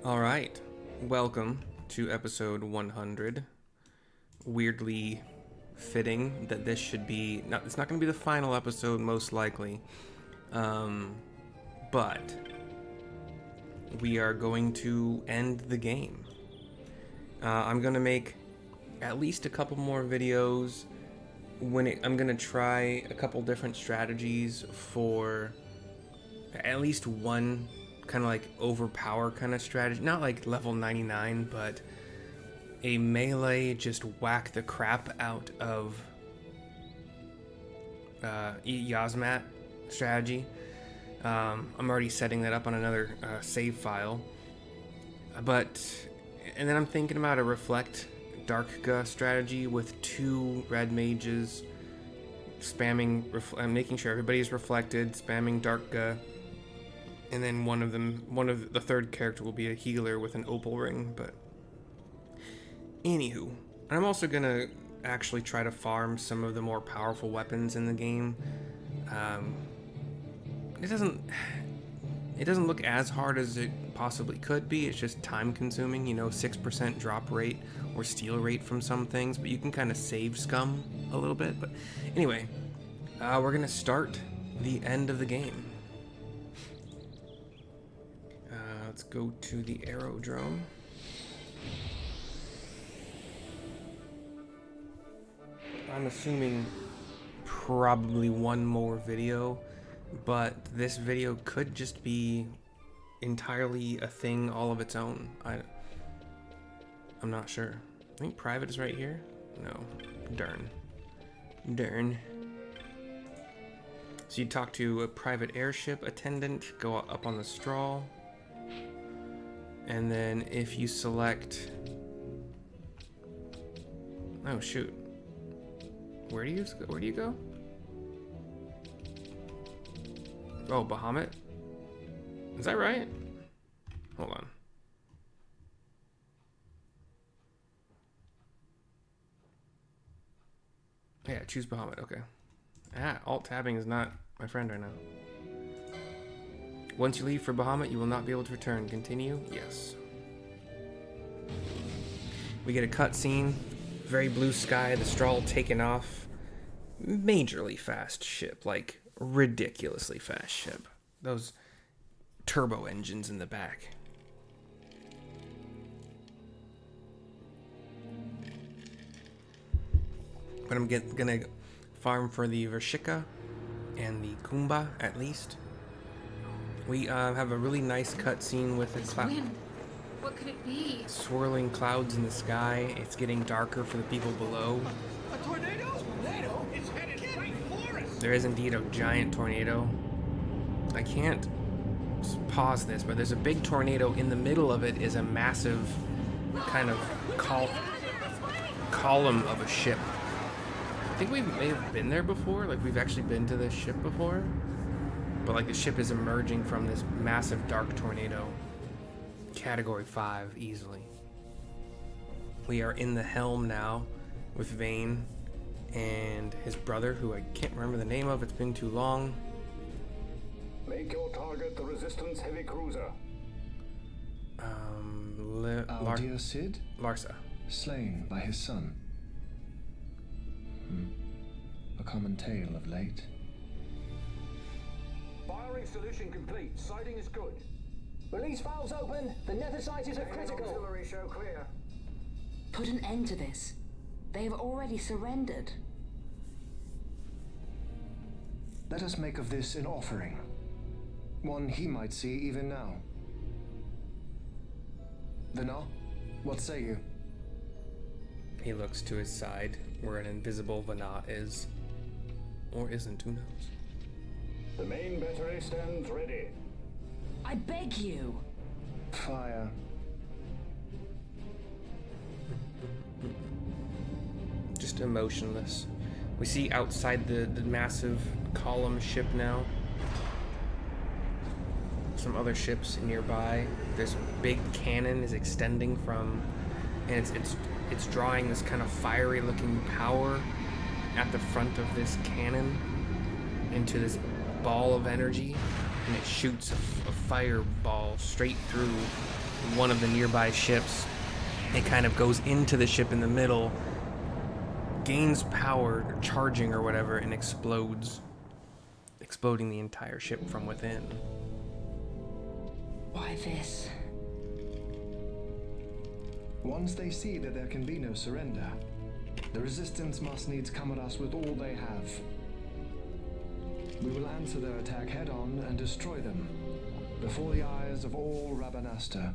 All right, welcome to episode 100. Weirdly fitting that this should be it's not going to be the final episode, most likely, but we are going to end the game. I'm going to make at least a couple more videos I'm going to try a couple different strategies for at least one kind of like overpower kind of strategy, not like level 99, but a melee just whack the crap out of Yasmat strategy. I'm already setting that up on another save file, and then I'm thinking about a reflect Darkga strategy with two red mages spamming, making sure everybody's reflected, spamming Darkga. And then one of the third character will be a healer with an opal ring. But anywho, I'm also gonna actually try to farm some of the more powerful weapons in the game. It doesn't look as hard as it possibly could be. It's just time consuming, 6% drop rate or steal rate from some things, but you can kind of save scum a little bit. But anyway, we're gonna start the end of the game. Let's go to the aerodrome. I'm assuming probably one more video, but this video could just be entirely a thing all of its own. I'm not sure. I think private is right here. No, darn. So you talk to a private airship attendant, go up on the Strahl. And then if you select... Oh, shoot. Where do you go? Oh, Bahamut? Is that right? Hold on. Yeah, choose Bahamut. Okay. Alt-tabbing is not my friend right now. Once you leave for Bahamut, you will not be able to return. Continue? Yes. We get a cutscene. Very blue sky. The Strahl taken off. Majorly fast ship. Like, ridiculously fast ship. Those turbo engines in the back. But I'm gonna farm for the Vershika and the Kumba, at least. We have a really nice cutscene with the wind. What could it be? Swirling clouds in the sky. It's getting darker for the people below. A tornado? Tornado? It's headed right for us. There is indeed a giant tornado. I can't pause this, but there's a big tornado. In the middle of it is a massive kind of column of a ship. I think we may have been there before. Like, we've actually been to this ship before. But like the ship is emerging from this massive dark tornado. Category 5 easily. We are in the helm now with Vayne and his brother, who I can't remember the name of. It's been too long. Make your target the Resistance heavy cruiser. Our dear Cid? Larsa. Slain by his son. A common tale of late. Firing solution complete. Sighting is good. Release valves open. The nether sites are critical. Auxiliary show clear. Put an end to this. They have already surrendered. Let us make of this an offering. One he might see even now. Vayne, what say you? He looks to his side where an invisible Vayne is. Or isn't, who knows? The main battery stands ready. I beg you. Fire. Just emotionless. We see outside the massive column ship now. Some other ships nearby. This big cannon is extending from, and it's drawing this kind of fiery looking power at the front of this cannon into this ball of energy, and it shoots a fireball straight through one of the nearby ships. It kind of goes into the ship in the middle, gains power, charging or whatever, and explodes, exploding the entire ship from within. Why this? Once they see that there can be no surrender, the Resistance must needs come at us with all they have. We will answer their attack head-on and destroy them, before the eyes of all Rabanastre.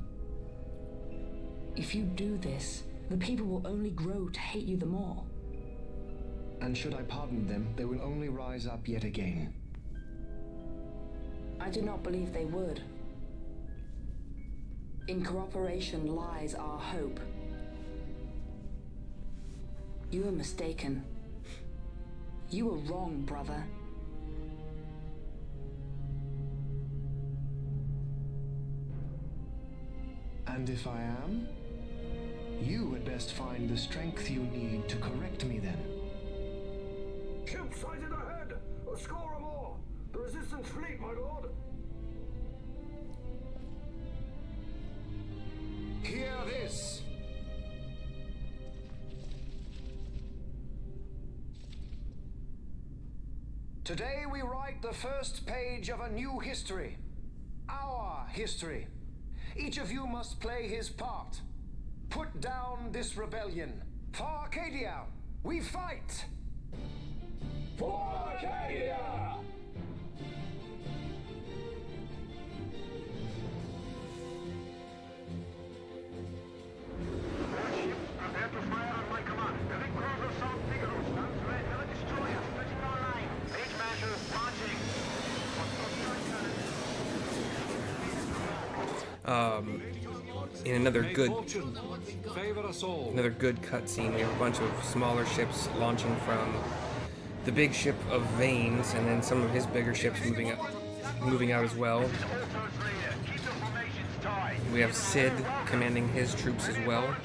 If you do this, the people will only grow to hate you the more. And should I pardon them, they will only rise up yet again. I do not believe they would. In cooperation lies our hope. You are mistaken. You were wrong, brother. And if I am, you had best find the strength you need to correct me then. Ship sighted ahead! A score or more! The Resistance fleet, my lord! Hear this! Today we write the first page of a new history. Our history. Each of you must play his part. Put down this rebellion. For Arcadia, we fight! For Arcadia! Prepare to fire on my command. Every cruiser South Figaro stands ready. Have a destroyer splitting our line. Page measures launching. In another good Favor us all. Another good cutscene. We have a bunch of smaller ships launching from the big ship of Vayne's, and then some of his bigger ships moving out as well. We have Sid commanding his troops as well.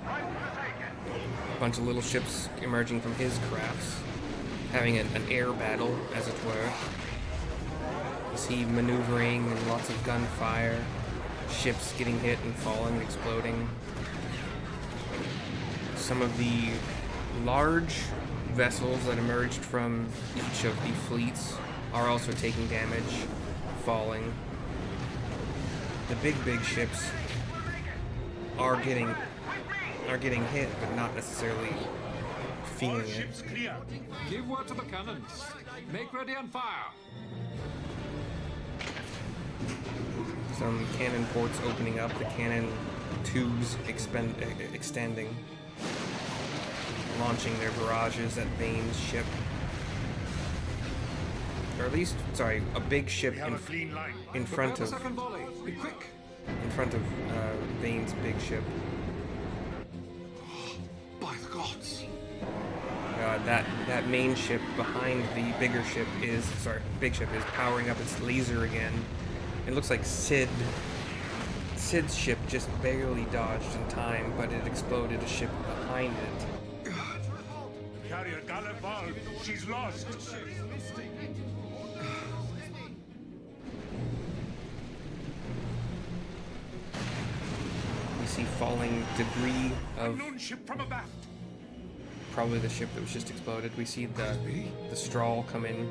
A bunch of little ships emerging from his crafts, having an air battle, as it were. You see maneuvering and lots of gunfire, ships getting hit and falling, exploding. Some of the large vessels that emerged from each of the fleets are also taking damage, falling. The big ships are getting hit, but not necessarily feeling it. Give word to the cannons. Make ready and fire. Some cannon ports opening up, the cannon tubes extending, launching their barrages at Vayne's ship. Or at least, sorry, a big ship in front of Second volley. Be quick. Vayne's big ship. By the gods. That main ship behind the bigger ship big ship is powering up its laser again. It looks like Sid's ship just barely dodged in time, but it exploded a ship behind it. Carrier Gallifal, she's lost. We see falling debris of Unknown ship from abaft. probably the ship that was just exploded. We see the Strahl come in.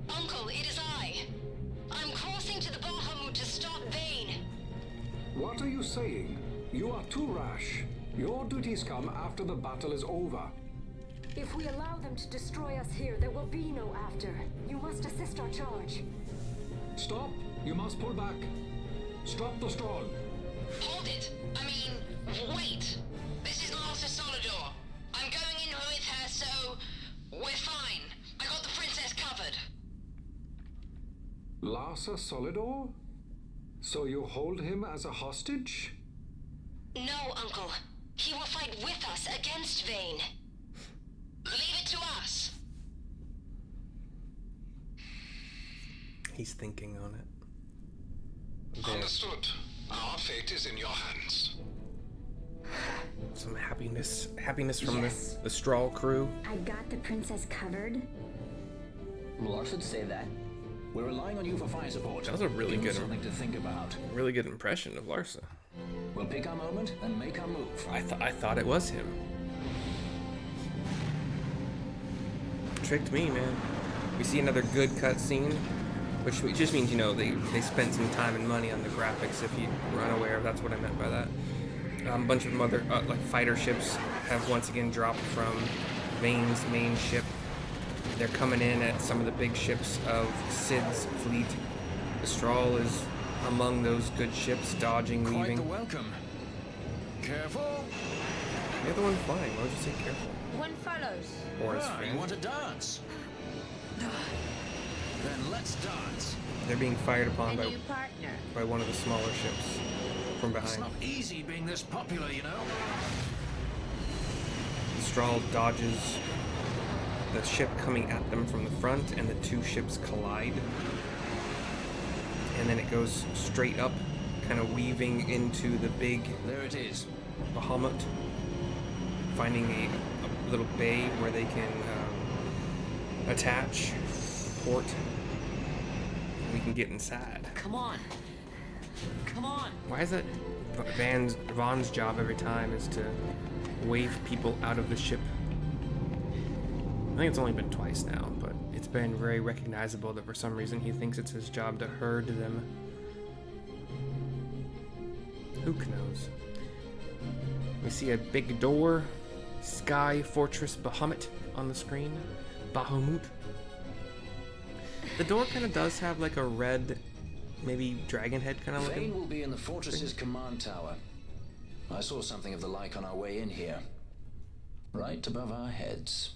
Uncle, it is I. I'm crossing to the Bahamut to stop Vayne. What are you saying? You are too rash. Your duties come after the battle is over. If we allow them to destroy us here, there will be no after. You must assist our charge. Stop! You must pull back. Stop the Strahl. Hold it. I mean, wait. This is Master Solidor. I'm going in with her, so we're fine. I got the princess covered. Larsa Solidor? So you hold him as a hostage? No, Uncle. He will fight with us against Vayne. Leave it to us. He's thinking on it. Understood. Our fate is in your hands. Some happiness from Yes. the Strahl crew. I got the princess covered. Lars would say that. We're relying on you for fire support. That was a really Give us good, something to think about. really good impression of Larsa. We'll pick our moment and make our move. I thought it was him. Tricked me, man. We see another good cutscene, which just means, you know, they spent some time and money on the graphics. If you were unaware, that's what I meant by that. A bunch of other like fighter ships have once again dropped from Vayne's main ship. They're coming in at some of the big ships of Sid's fleet. The Strahl is among those good ships, dodging, Quite weaving. the welcome. Careful. The other one flying. Why would you say careful? One follows. Or his You friend. want to dance? Then let's dance. They're being fired upon A new partner. by one of the smaller ships from It's behind. not easy being this popular, you know. Strahl dodges the ship coming at them from the front, and the two ships collide. And then it goes straight up, kind of weaving into the big There it is. Bahamut, finding a little bay where they can attach, port. We can get inside. Come on. Come on. Why is it Vaughn's job every time is to wave people out of the ship? I think it's only been twice now, but it's been very recognizable that for some reason he thinks it's his job to herd them. Who knows? We see a big door, Sky Fortress Bahamut on the screen. Bahamut. The door kind of does have like a red, maybe dragon head kind of Vayne looking. will be in the fortress's command tower. I saw something of the like on our way in here. Right above our heads.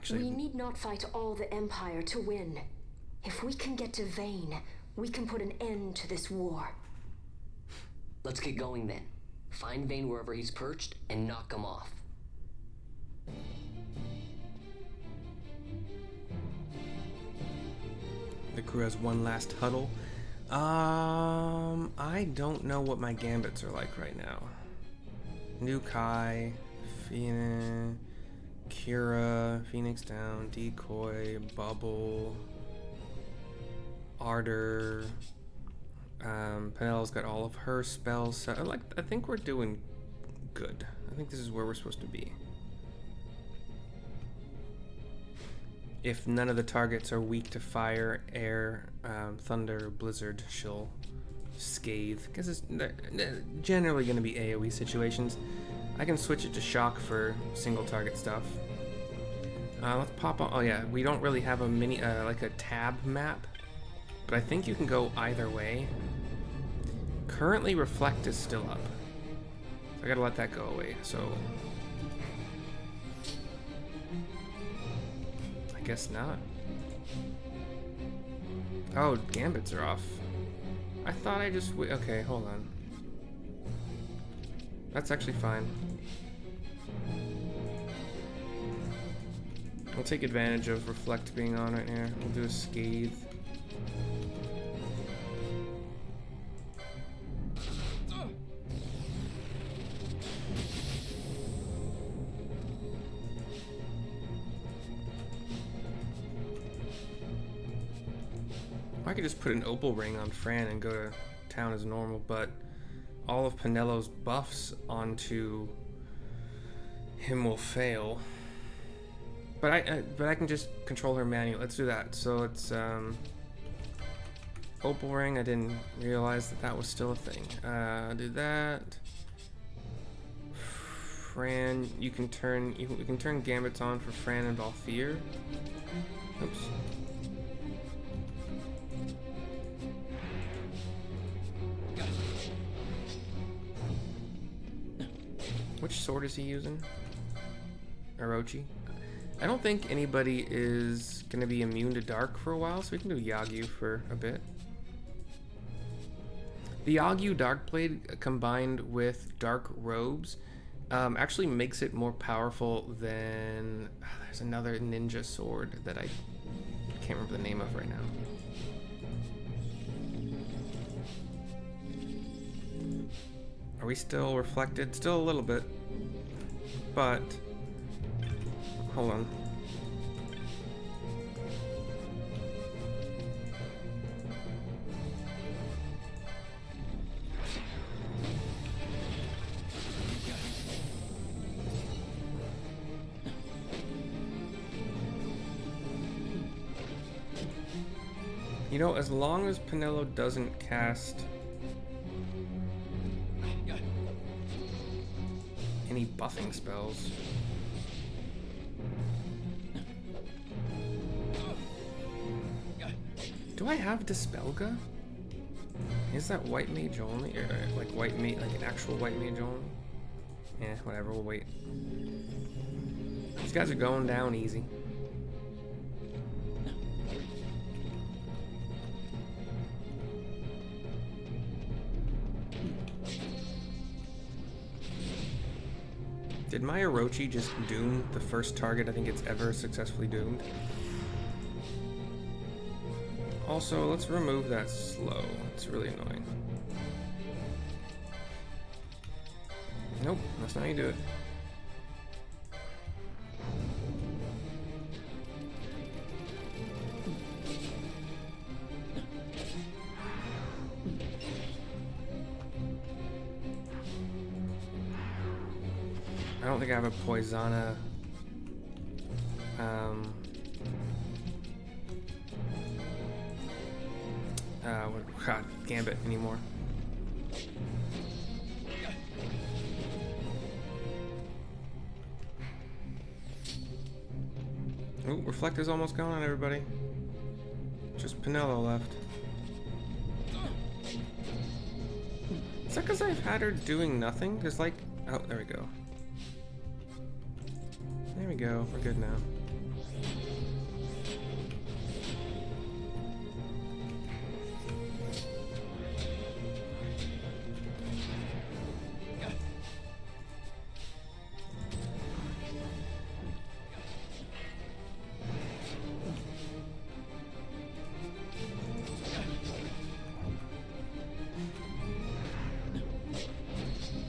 We need not fight all the Empire to win. If we can get to Vayne, we can put an end to this war. Let's get going then. Find Vayne wherever he's perched and knock him off. The crew has one last huddle. I don't know what my gambits are like right now. New Kai, Phoenix, Kira, Phoenix down, Decoy, Bubble, Ardor. Penel's got all of her spells. So I think we're doing good. I think this is where we're supposed to be. If none of the targets are weak to fire, air, thunder, blizzard, she'll scathe. Because they're generally going to be AoE situations. I can switch it to shock for single target stuff. Let's pop on. Oh yeah, we don't really have a mini, like a tab map, but I think you can go either way. Currently, reflect is still up. So I gotta let that go away. So I guess not. Oh, gambits are off. I thought I just okay, hold on. That's actually fine. We'll take advantage of reflect being on right here. We'll do a scathe. I could just put an opal ring on Fran and go to town as normal, but all of Penello's buffs onto him will fail. But I can just control her manually. Let's do that. So it's opal ring. I didn't realize that was still a thing. Do that. Fran, you can turn gambits on for Fran and Valthier. Oops. Which sword is he using? Orochi? I don't think anybody is going to be immune to dark for a while, so we can do Yagyu for a bit. The Yagyu Darkblade combined with Dark Robes actually makes it more powerful than... there's another ninja sword that I can't remember the name of right now. Are we still reflected? Still a little bit. But... hold on. You know, as long as Penelo doesn't cast any buffing spells. Do I have Dispelga? Is that white mage only? Or like white mage, like an actual white mage only? Yeah, whatever, we'll wait. These guys are going down easy. Did my Orochi just doom the first target I think it's ever successfully doomed? Also, let's remove that slow. It's really annoying. Nope, that's not how you do it. I don't think I have a Poisana. God, Gambit anymore. Ooh, Reflector's almost gone, everybody. Just Penelo left. Is that because I've had her doing nothing? Just like, oh, there we go. There we go, we're good now.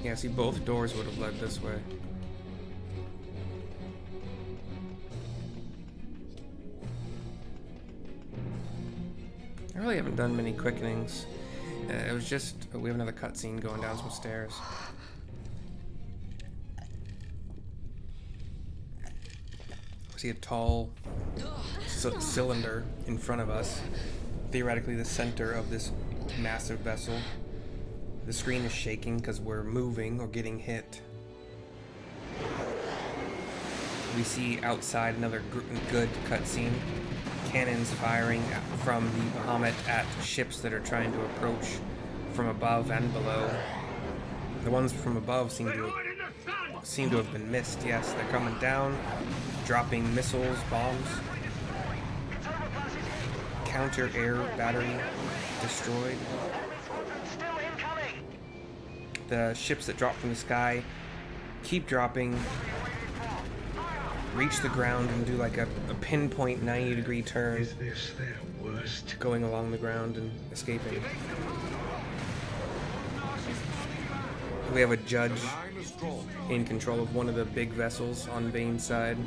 Yeah, see, both doors would have led this way. I really haven't done many quickenings. It was just, we have another cutscene going down some stairs. I see a tall cylinder in front of us, theoretically the center of this massive vessel. The screen is shaking because we're moving or getting hit. We see outside another good cutscene. Cannons firing from the Bahamut at ships that are trying to approach from above and below. The ones from above seem to have been missed. Yes, they're coming down, dropping missiles, bombs. Counter air battery destroyed. The ships that drop from the sky keep dropping, reach the ground and do like a pinpoint 90-degree turn. Is this their worst? Going along the ground and escaping. We have a judge in control of one of the big vessels on Vayne's side.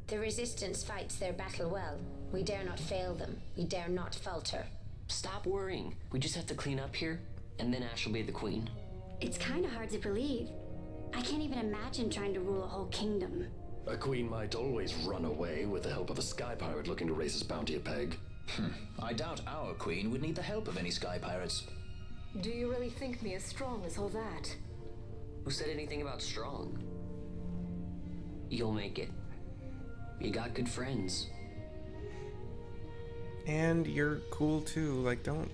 The Resistance fights their battle well. We dare not fail them. We dare not falter. Stop worrying. We just have to clean up here, and then Ash will be the queen. It's kind of hard to believe. I can't even imagine trying to rule a whole kingdom. A queen might always run away with the help of a sky pirate looking to raise his bounty a peg. I doubt our queen would need the help of any sky pirates. Do you really think me as strong as all that? Who said anything about strong? You'll make it. You got good friends. And you're cool too. Like, don't.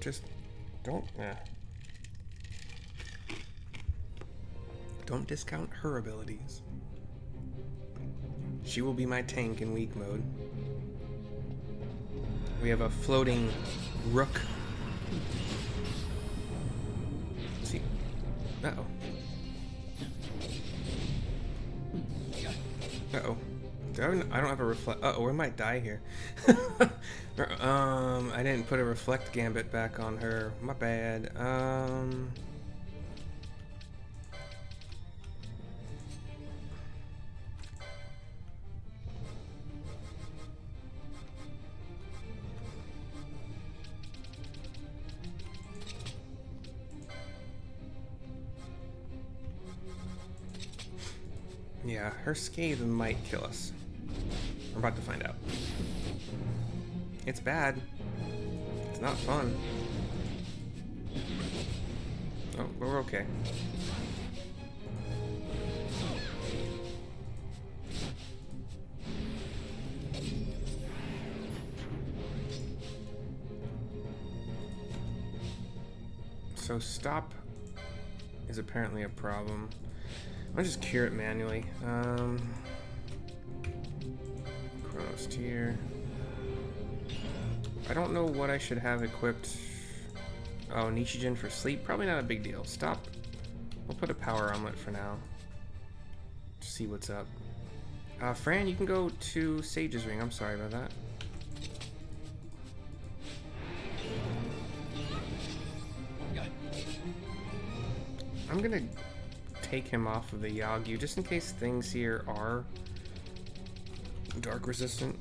Don't discount her abilities. She will be my tank in weak mode. We have a floating rook. Let's see. Uh-oh. Uh-oh. I don't have a reflect. Uh-oh, we might die here. I didn't put a reflect gambit back on her. My bad. Yeah, her scathe might kill us. We're about to find out. It's bad. It's not fun. Oh, but we're okay. So stop is apparently a problem. I'll just cure it manually. Chronos tier. I don't know what I should have equipped. Oh, Nichigen for sleep? Probably not a big deal. Stop. We'll put a power omelet for now. See what's up. Fran, you can go to Sage's Ring. I'm sorry about that. I'm gonna take him off of the Yagyu just in case things here are dark resistant.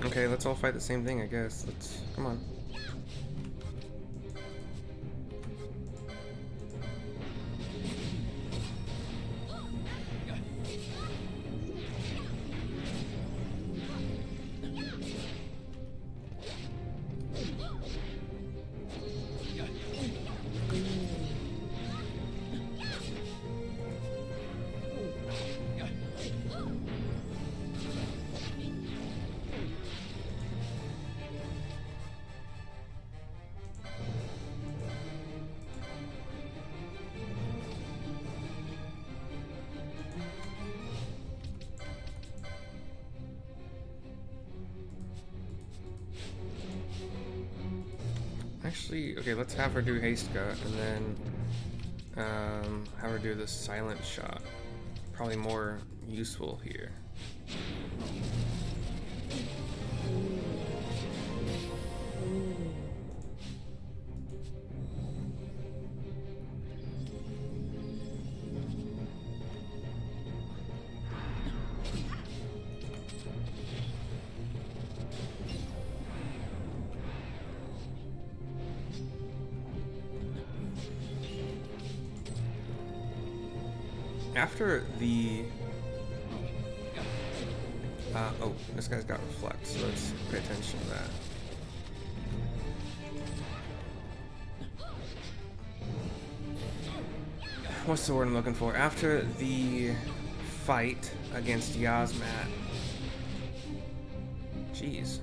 Okay, let's all fight the same thing, I guess. Let's come on. Actually, okay, let's have her do haste gut and then have her do the silent shot. Probably more useful here. After the oh, this guy's got reflect, so let's pay attention to that. What's the word I'm looking for? After the fight against Yasmat. Jeez.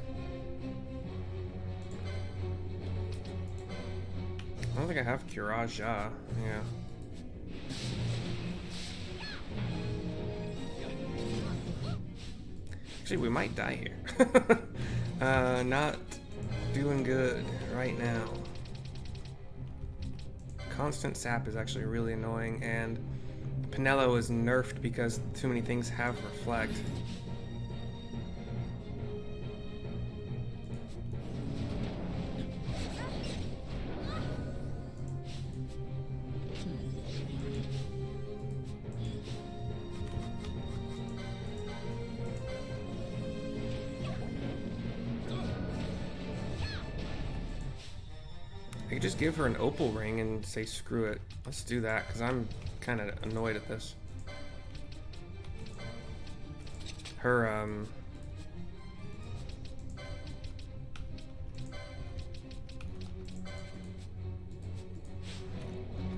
I don't think I have Kiraja. Yeah. Actually, we might die here. Not doing good right now. Constant sap is actually really annoying, and Pinello is nerfed because too many things have reflect. I could just give her an opal ring and say screw it. Let's do that, because I'm kind of annoyed at this. Her,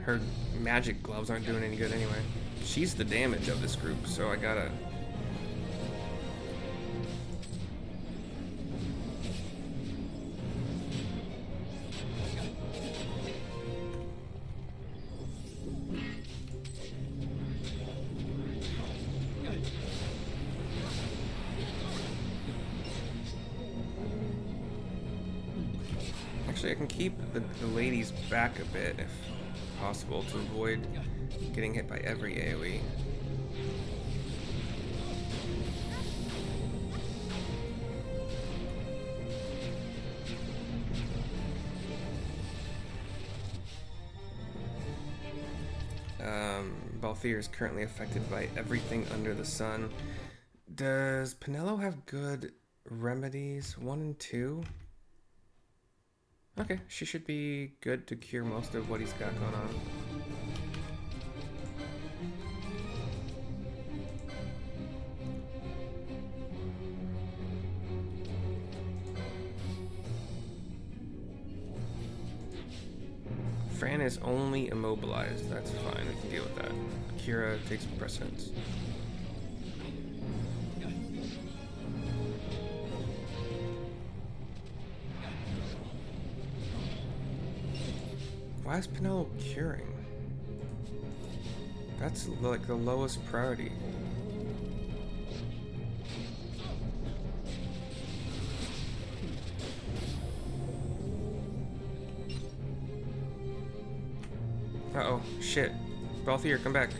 her magic gloves aren't doing any good anyway. She's the damage of this group, so I gotta... Actually, I can keep the ladies back a bit if possible to avoid getting hit by every AoE. Balthier is currently affected by everything under the sun. Does Penelo have good remedies? 1 and 2? Okay, she should be good to cure most of what he's got going on. Fran is only immobilized. That's fine. We can deal with that. Kira takes precedence. Why is Penelo curing? That's like the lowest priority. Uh-oh, shit. Balthier, come back.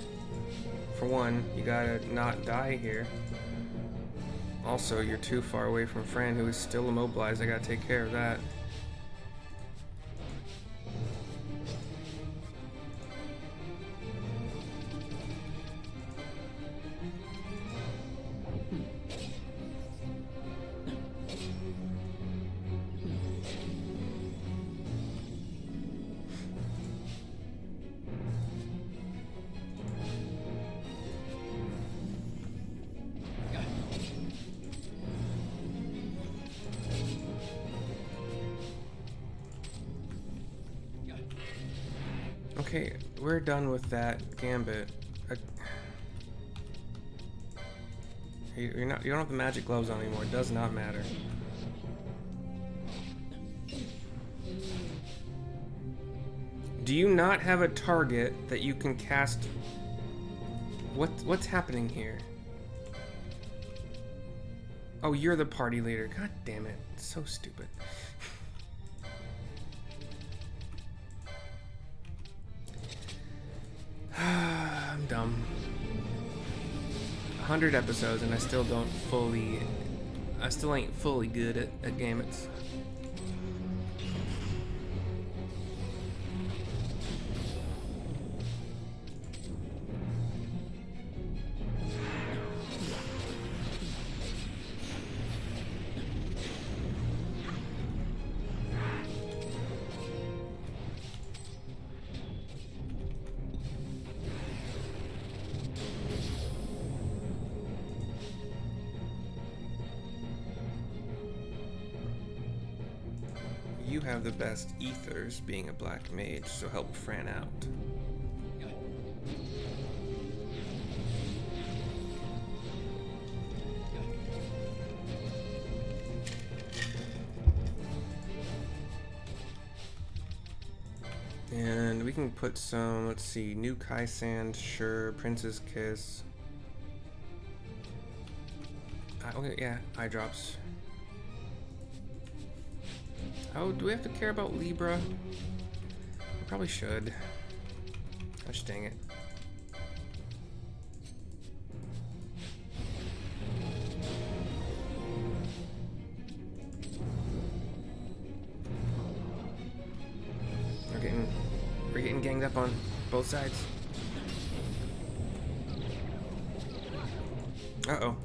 For one, you gotta not die here. Also, you're too far away from Fran, who is still immobilized. I gotta take care of that. Okay, we're done with that gambit. You don't have the magic gloves on anymore. It does not matter. Do you not have a target that you can cast? What's happening here? Oh, you're the party leader. God damn it. It's so stupid. I'm dumb. 100 episodes and I still ain't fully good at gambits. You have the best ethers being a black mage, so help Fran out. And we can put some, let's see, new Kai Sand, sure, Prince's Kiss. Okay, yeah, eye drops. Oh, do we have to care about Libra? We probably should. Gosh dang it. We're getting ganged up on both sides. Uh-oh.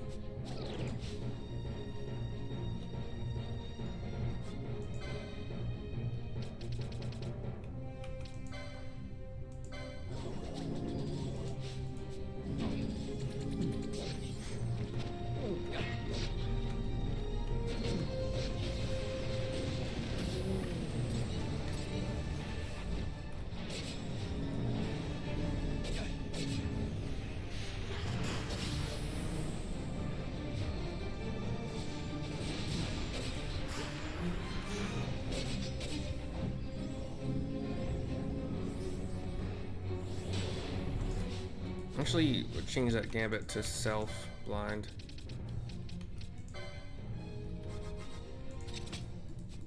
Actually, we'll change that gambit to self-blind.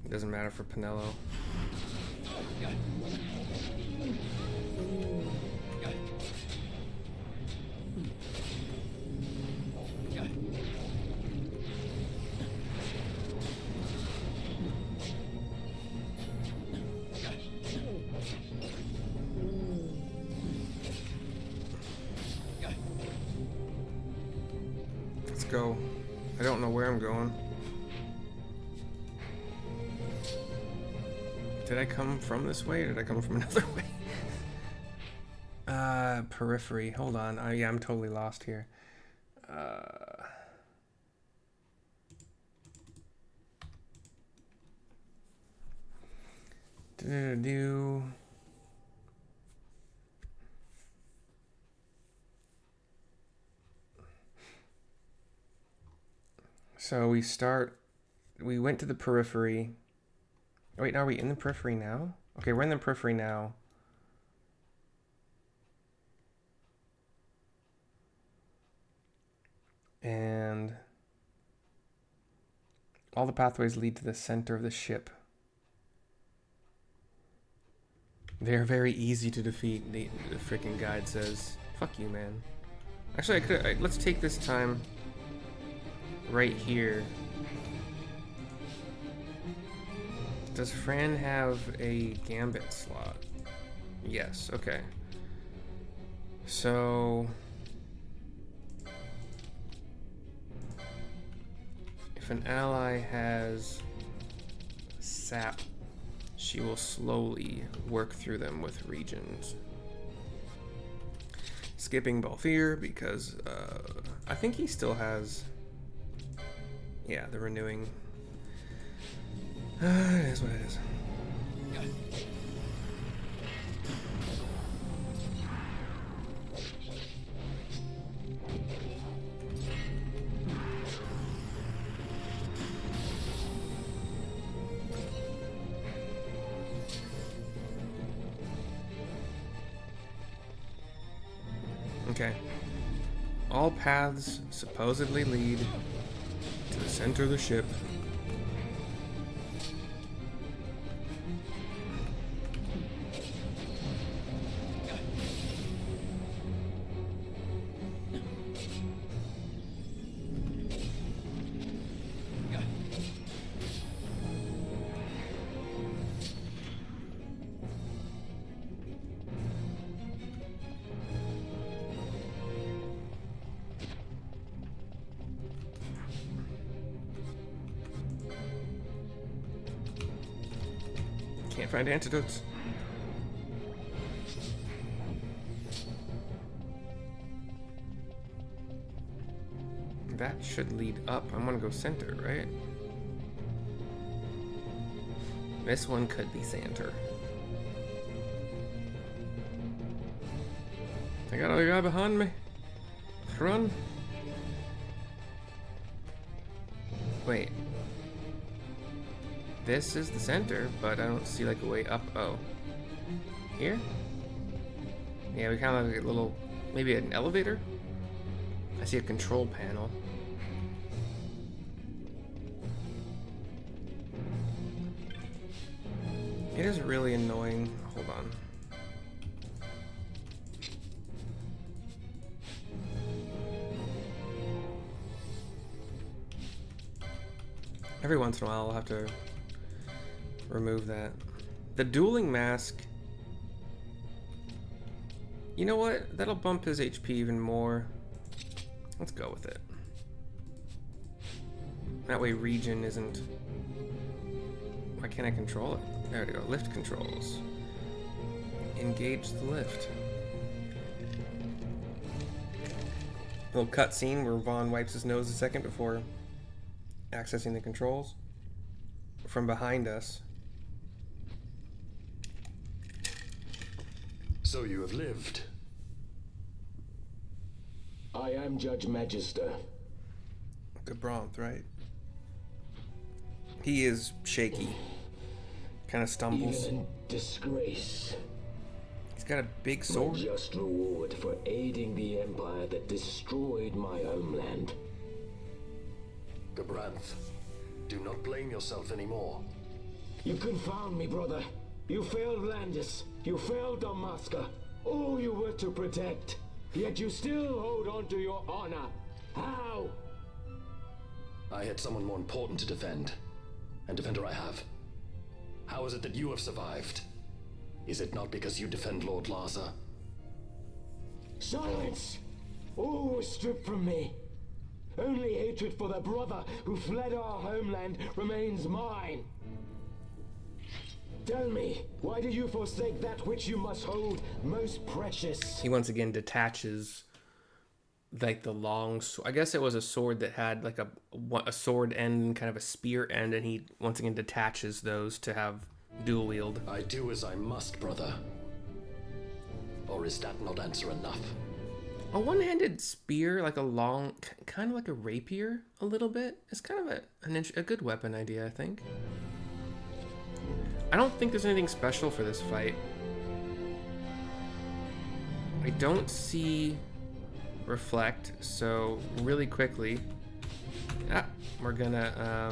It doesn't matter for Penelo. go. I don't know where I'm going. Did I come from this way, or did I come from another way? Periphery. Hold on. Yeah, I'm totally lost here. So we went to the periphery. Wait, are we in the periphery now? Okay, we're in the periphery now. And all the pathways lead to the center of the ship. They're very easy to defeat, the freaking guide says. Fuck you, man. Actually, let's take this time right here. Does Fran have a gambit slot? Yes, okay. So if an ally has sap, she will slowly work through them with regions. Skipping Balthier because I think he still has, yeah, the renewing. It is what it is. Okay. All paths supposedly lead to the center of the ship. Can't find antidotes. That should lead up. I'm gonna go center, right? This one could be center. I got a guy behind me. Run. Wait. This is the center, but I don't see like a way up. Oh. Here? Yeah, we kind of have like a little, maybe an elevator? I see a control panel. It is really annoying. Hold on. Every once in a while I'll have to remove that. The dueling mask. You know what? That'll bump his HP even more. Let's go with it. That way region isn't... Why can't I control it? There we go. Lift controls. Engage the lift. Little cutscene where Vaughn wipes his nose a second before accessing the controls. From behind us. So you have lived. I am Judge Magister. Gabranth, right? He is shaky. Kind of stumbles. Even in disgrace. He's got a big sword. My just reward for aiding the empire that destroyed my homeland. Gabranth, do not blame yourself anymore. You confound me, brother. You failed Landis. You failed Damaska. All you were to protect. Yet you still hold on to your honor. How? I had someone more important to defend. And defender I have. How is it that you have survived? Is it not because you defend Lord Larsa? Silence! All was stripped from me. Only hatred for the brother who fled our homeland remains mine. Tell me, why did you forsake that which you must hold most precious? He once again detaches like the long sword. I guess it was a sword that had like a sword end and kind of a spear end, and he once again detaches those to have dual wield. I do as I must, brother. Or is that not answer enough? A one-handed spear, like a long, kind of like a rapier, a little bit. It's kind of a good weapon idea, I think. I don't think there's anything special for this fight. I don't see reflect, so really quickly, we're gonna,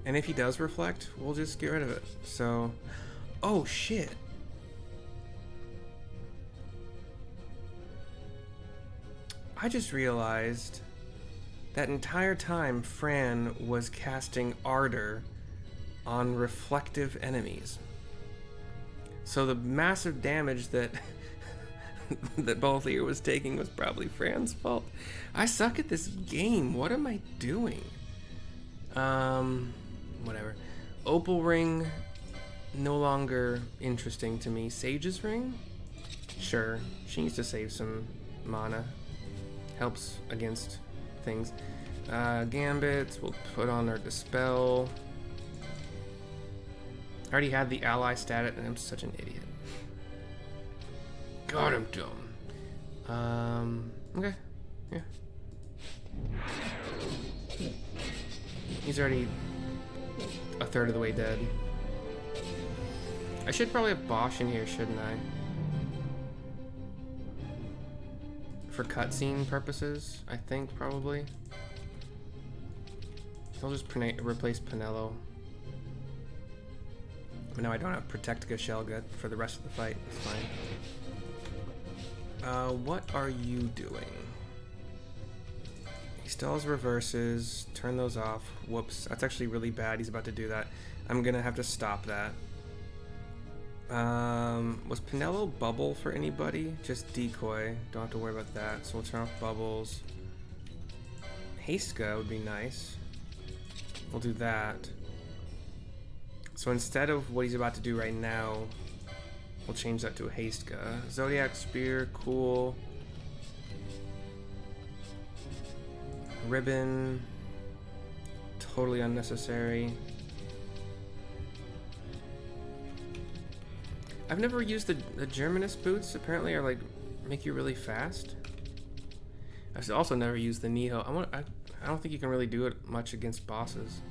and if he does reflect, we'll just get rid of it. So, oh shit. I just realized that entire time Fran was casting Ardor on reflective enemies. So the massive damage that that Balthier was taking was probably Fran's fault. I suck at this game. What am I doing? Whatever. Opal Ring, no longer interesting to me. Sage's Ring? Sure. She needs to save some mana. Helps against things. Gambits, we'll put on our Dispel. I already had the ally stat and I'm such an idiot. God, I'm dumb. Okay. Yeah. He's already a third of the way dead. I should probably have Bosch in here, shouldn't I? For cutscene purposes, I think, probably. I'll just replace Pinello. But now I don't have Protect Gashelga for the rest of the fight. It's fine. What are you doing? He still has reverses. Turn those off. Whoops. That's actually really bad. He's about to do that. I'm gonna have to stop that. Was Pinello bubble for anybody? Just decoy. Don't have to worry about that. So we'll turn off bubbles. Hasteska would be nice. We'll do that. So instead of what he's about to do right now, we'll change that to a Hasteska. Zodiac Spear, cool. Ribbon, totally unnecessary. I've never used the Germanus boots. Apparently, are like make you really fast. I've also never used the Niho. I don't think you can really do it much against bosses.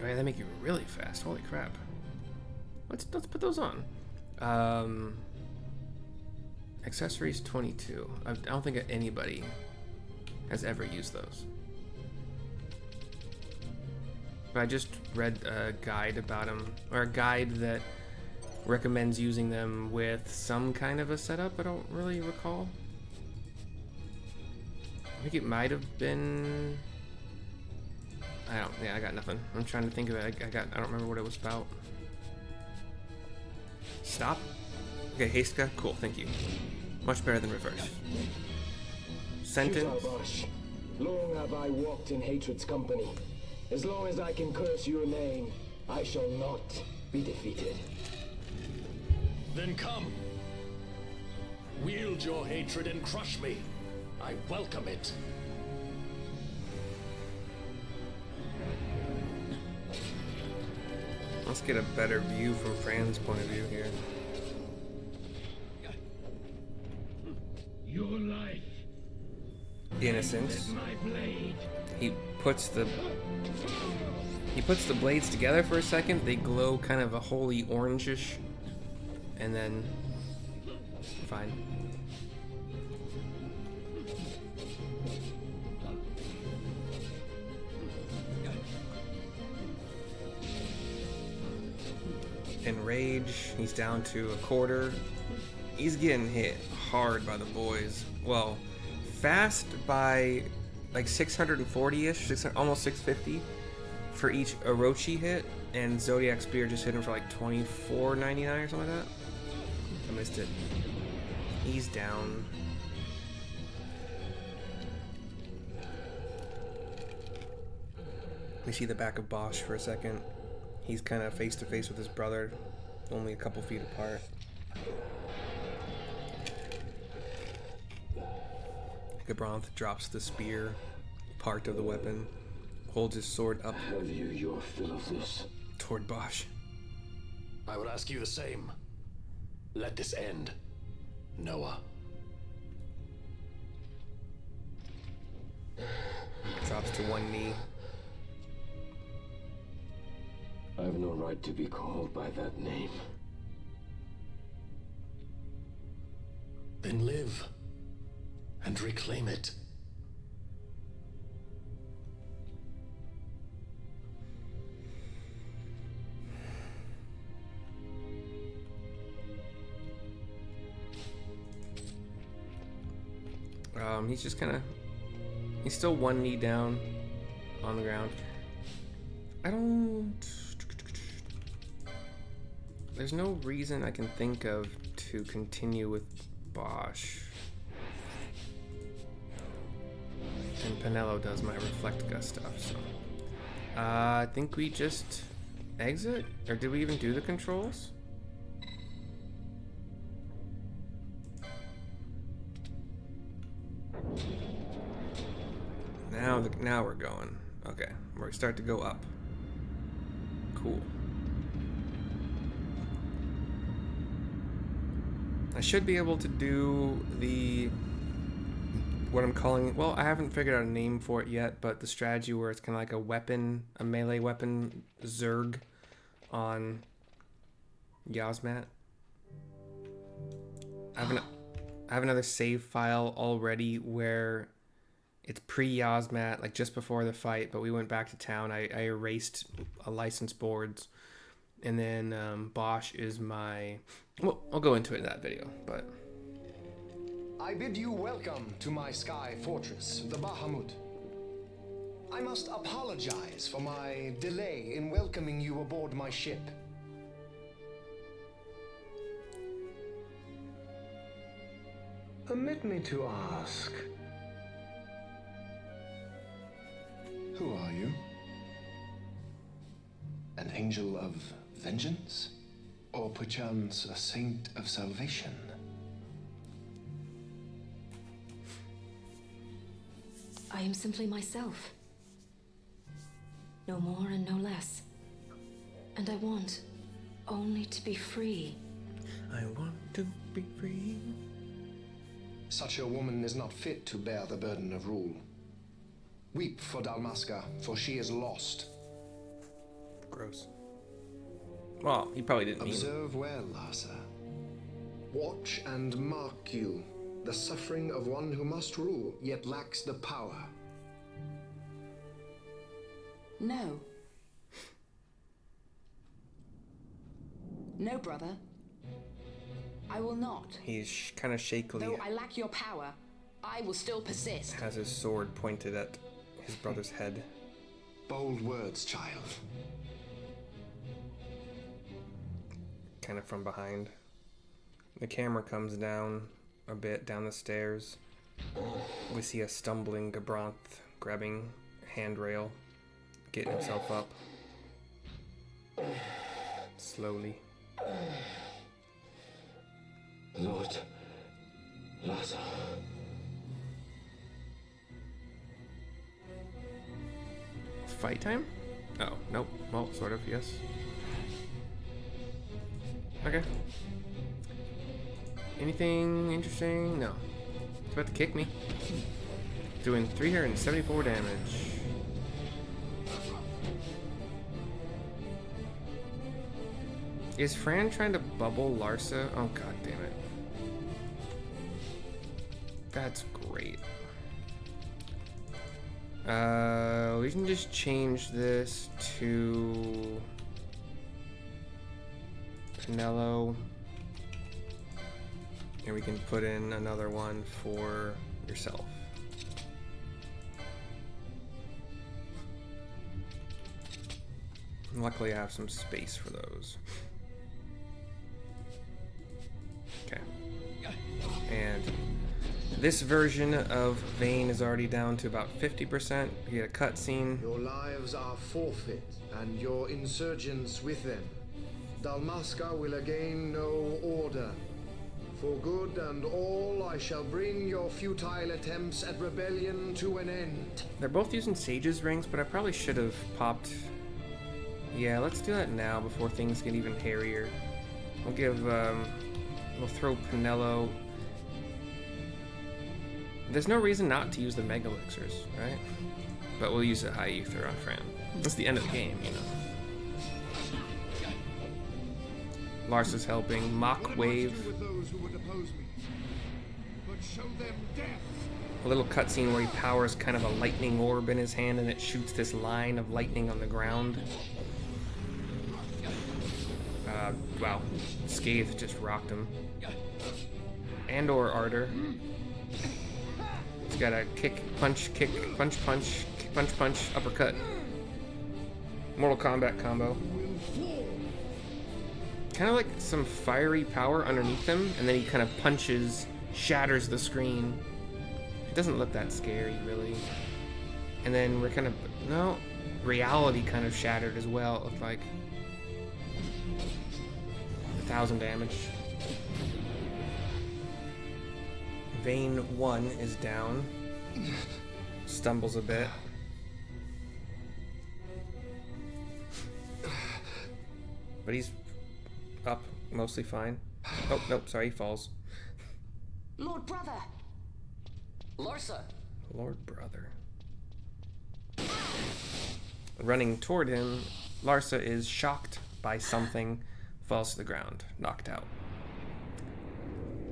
Oh yeah, they make you really fast. Holy crap! Let's put those on. Accessories 22. I don't think anybody has ever used those. But I just read a guide about them, or a guide that recommends using them with some kind of a setup. I don't really recall. I think it might have been. I got nothing. I'm trying to think of it. I don't remember what it was about. Stop. Okay, Hasteska. Cool. Thank you. Much better than reverse. Sentence. Long have I walked in hatred's company. As long as I can curse your name, I shall not be defeated. Then come. Wield your hatred and crush me. I welcome it. Let's get a better view from Fran's point of view here. Your life. Innocence. My blade. He puts the blades together for a second. They glow kind of a holy orangish, and then fine. Enrage, he's down to a quarter. He's getting hit hard by the boys. Well, fast by like 640-ish, almost 650 for each Orochi hit, and Zodiac Spear just hit him for like 24.99 or something like that. I missed it. He's down. We see the back of Bosch for a second. He's kind of face to face with his brother, only a couple feet apart. Gabranth drops the spear, part of the weapon, holds his sword up. Have you your fill of this? Toward Bosch. I would ask you the same. Let this end, Noah. Drops to one knee. I have no right to be called by that name. Then live and reclaim it. He's just kind of... He's still one knee down on the ground. I don't... There's no reason I can think of to continue with Bosch. And Penelo does my Reflect Gust stuff, so... I think we just exit? Or did we even do the controls? Now we're going. Okay, we start to go up. Cool. I should be able to do the... what I'm calling... Well, I haven't figured out a name for it yet, but the strategy where it's kind of like a weapon, a melee weapon, Zerg on Yasmat. I have another save file already where it's pre-Yasmat, like just before the fight, but we went back to town. I erased a license boards, and then Bosch is my... Well, I'll go into it in that video, but... I bid you welcome to my sky fortress, the Bahamut. I must apologize for my delay in welcoming you aboard my ship. Permit me to ask, who are you? An angel of vengeance? Or perchance a saint of salvation? I am simply myself. No more and no less. And I want only to be free. I want to be free. Such a woman is not fit to bear the burden of rule. Weep for Dalmasca, for she is lost. Gross. Well, he probably didn't mean it. Observe well, Asa. Watch and mark you, the suffering of one who must rule, yet lacks the power. No. No, brother. I will not. He's kind of shakily. Though I lack your power, I will still persist. Has his sword pointed at his brother's head. Bold words, child. Kind of from behind. The camera comes down a bit down the stairs. We see a stumbling Gabranth grabbing handrail, getting himself up. Slowly. Lord Lazar. Fight time? Oh, nope. Well, sort of, yes. Okay. Anything interesting? No. It's about to kick me. Doing 374 damage. Is Fran trying to bubble Larsa? Oh, god damn it. That's great. We can just change this to Penelo. And we can put in another one for yourself. Luckily I have some space for those. Okay. And This version of Vayne is already down to about 50%. We get a cutscene. Your lives are forfeit, and your insurgents with them. Dalmasca will again know order. For good and all, I shall bring your futile attempts at rebellion to an end. They're both using Sage's rings, but I probably should have popped... Yeah, let's do that now before things get even hairier. We'll give, we'll throw Pinello... There's no reason not to use the Mega Elixirs, right? But we'll use a High Ether on Fran. That's the end of the game, you know. Lars is helping. Mach Wave. A little cutscene where he powers kind of a lightning orb in his hand and it shoots this line of lightning on the ground. Wow. Scathe just rocked him. And/or Ardor. He's got a kick, punch, kick, punch, punch, kick, punch, punch, uppercut. Mortal Kombat combo. Kind of like some fiery power underneath him, and then he kind of punches, shatters the screen. It doesn't look that scary, really. And then we're kind of... No. Reality kind of shattered as well, it looked like. 1,000 damage. Vayne 1 is down. Stumbles a bit. But he's up, mostly fine. Oh, nope, sorry, he falls. Lord Brother! Larsa! Lord Brother. Running toward him, Larsa is shocked by something, falls to the ground, knocked out.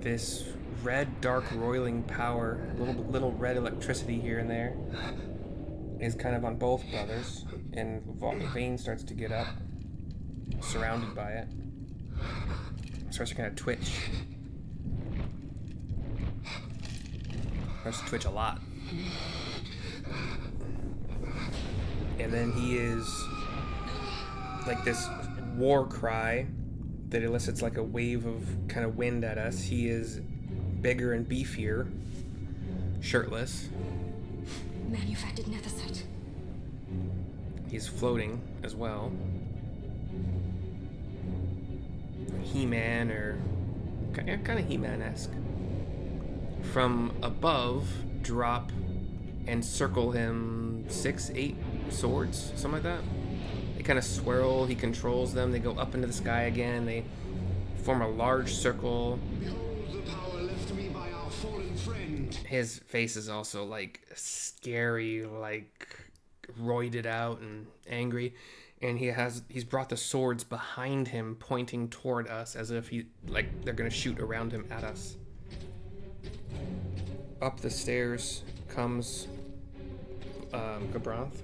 This red, dark, roiling power, little red electricity here and there, is kind of on both brothers, and Vayne starts to get up, surrounded by it. Starts to kind of twitch. Starts to twitch a lot. And then he is like this war cry that elicits like a wave of kind of wind at us. He is bigger and beefier, shirtless. Manufactured nethicite. He's floating as well. He-Man, or kind of He-Man-esque. From above, drop and circle him 6, 8 swords, something like that. They kind of swirl, he controls them, they go up into the sky again, they form a large circle. Behold the power left me by our fallen friend. His face is also like scary, like roided out and angry. And he's brought the swords behind him, pointing toward us, as if they're gonna shoot around him at us. Up the stairs comes Gabranth.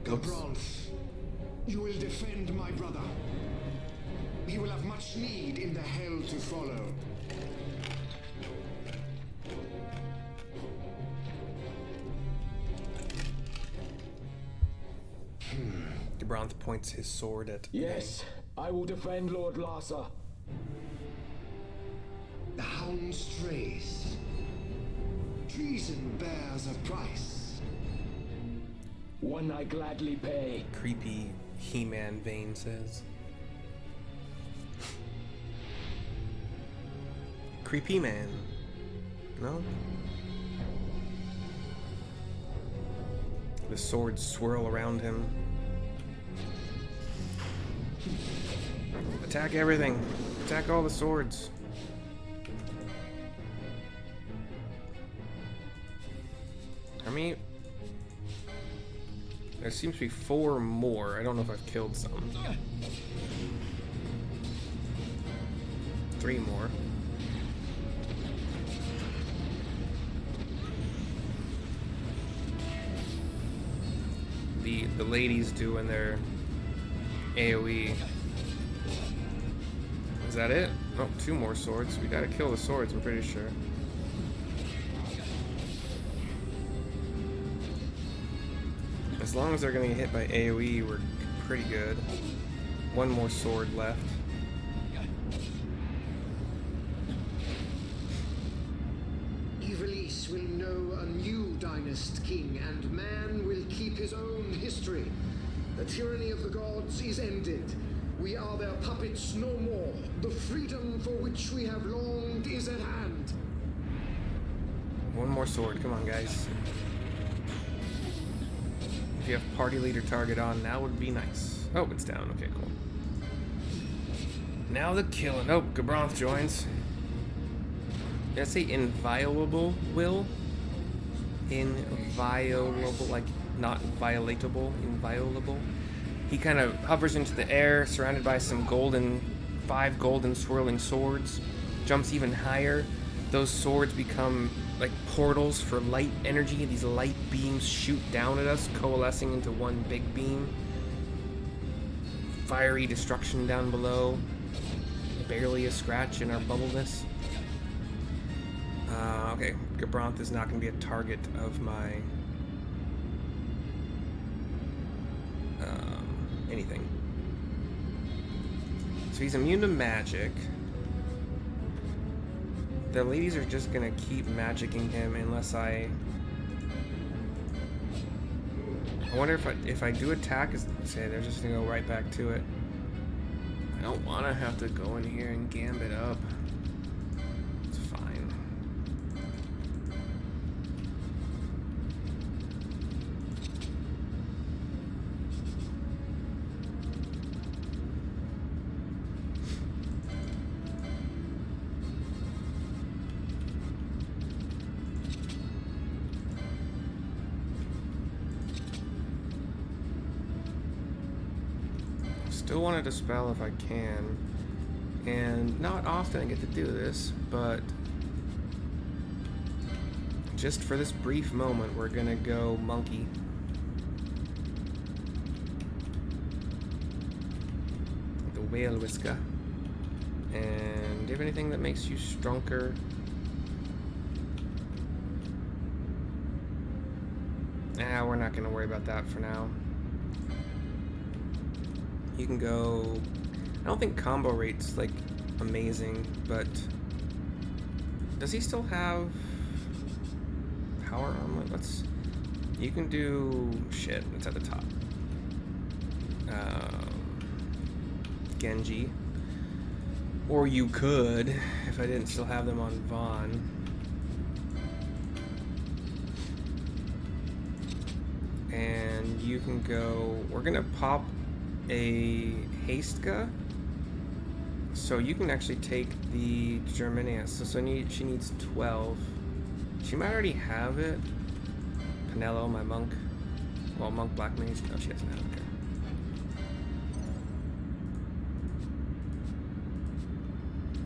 Gabranth, you will defend my brother. He will have much need in the hell to follow. Gabranth points his sword at Yes, I will defend Lord Larsa. The hound strays. Treason bears a price. One I gladly pay. Creepy He-Man Vayne says. Creepy man. No? The swords swirl around him. Attack everything. Attack all the swords. How many? There seems to be 4 more. I don't know if I've killed some. 3 more. The ladies doing their AoE. Is that it? Oh, 2 more swords. We gotta kill the swords, I'm pretty sure. As long as they're gonna get hit by AoE, we're pretty good. 1 more sword left. know a new dynast king, and man will keep his own history. The tyranny of the gods is ended. We are their puppets no more. The freedom for which we have longed is at hand. One more sword, come on guys. If you have party leader target on, now would be nice. Oh, it's down, okay, cool. Now the killing. Oh, Gabranth joins. Did I say inviolable will? Inviolable, like not violatable, inviolable. He kind of hovers into the air, surrounded by some five golden swirling swords. Jumps even higher. Those swords become like portals for light energy. These light beams shoot down at us, coalescing into one big beam. Fiery destruction down below. Barely a scratch in our bubbleness. Okay, Gabranth is not going to be a target of my anything. So he's immune to magic. The ladies are just going to keep magicking him unless I wonder if I do attack, say they're just going to go right back to it. I don't want to have to go in here and gambit up. It's fine. Still want to dispel if I can, and not often I get to do this, but just for this brief moment we're gonna go monkey. The whale whisker. And do you have anything that makes you stronger? Nah, we're not gonna worry about that for now. You can go... I don't think combo rate's, like, amazing, but... Does he still have... power armlet? You can do... Shit, it's at the top. Genji. Or you could, if I didn't still have them on Vaughn. And you can go... We're gonna pop a Hastega, so you can actually take the Germania. So she needs 12. She might already have it. Pinello, my monk. Well, monk black mage. No, she doesn't have it.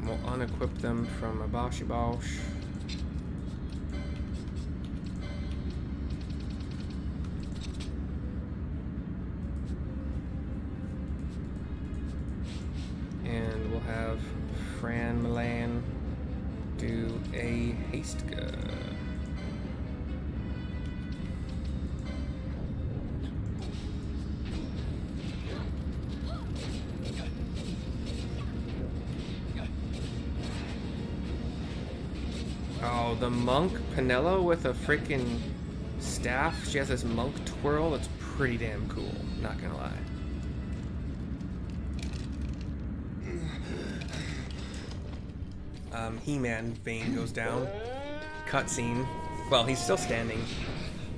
We'll unequip them from a Boshi Bosh. And we'll have Fran Milan do a Hastega. Oh, the monk Pinello with a freaking staff. She has this monk twirl that's pretty damn cool, not gonna lie. He-Man Vayne goes down. Cutscene. Well, he's still standing.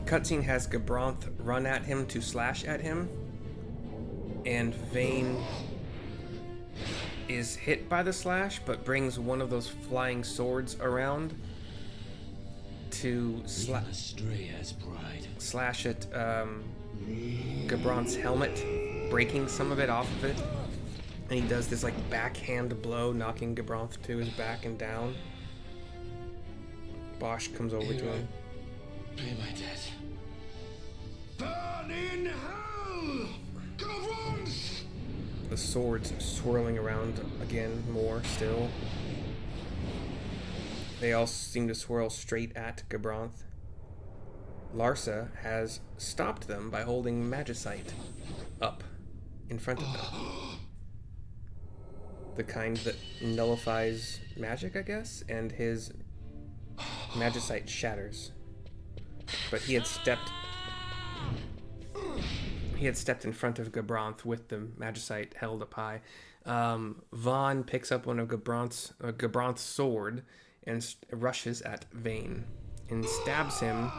Cutscene has Gabranth run at him to slash at him. And Vayne is hit by the slash, but brings one of those flying swords around to slash at Gabranth's helmet, breaking some of it off of it. And he does this like backhand blow, knocking Gabranth to his back and down. Bosch comes over to him. Pay my debt. Burn in hell! Gabranth! The swords swirling around again, more still. They all seem to swirl straight at Gabranth. Larsa has stopped them by holding Magicite up in front of them. The kind that nullifies magic, I guess, and his Magicite shatters but he had stepped in front of Gabranth with the magicite held up high. Vaughn picks up one of Gabranth's sword and rushes at Vayne and stabs him,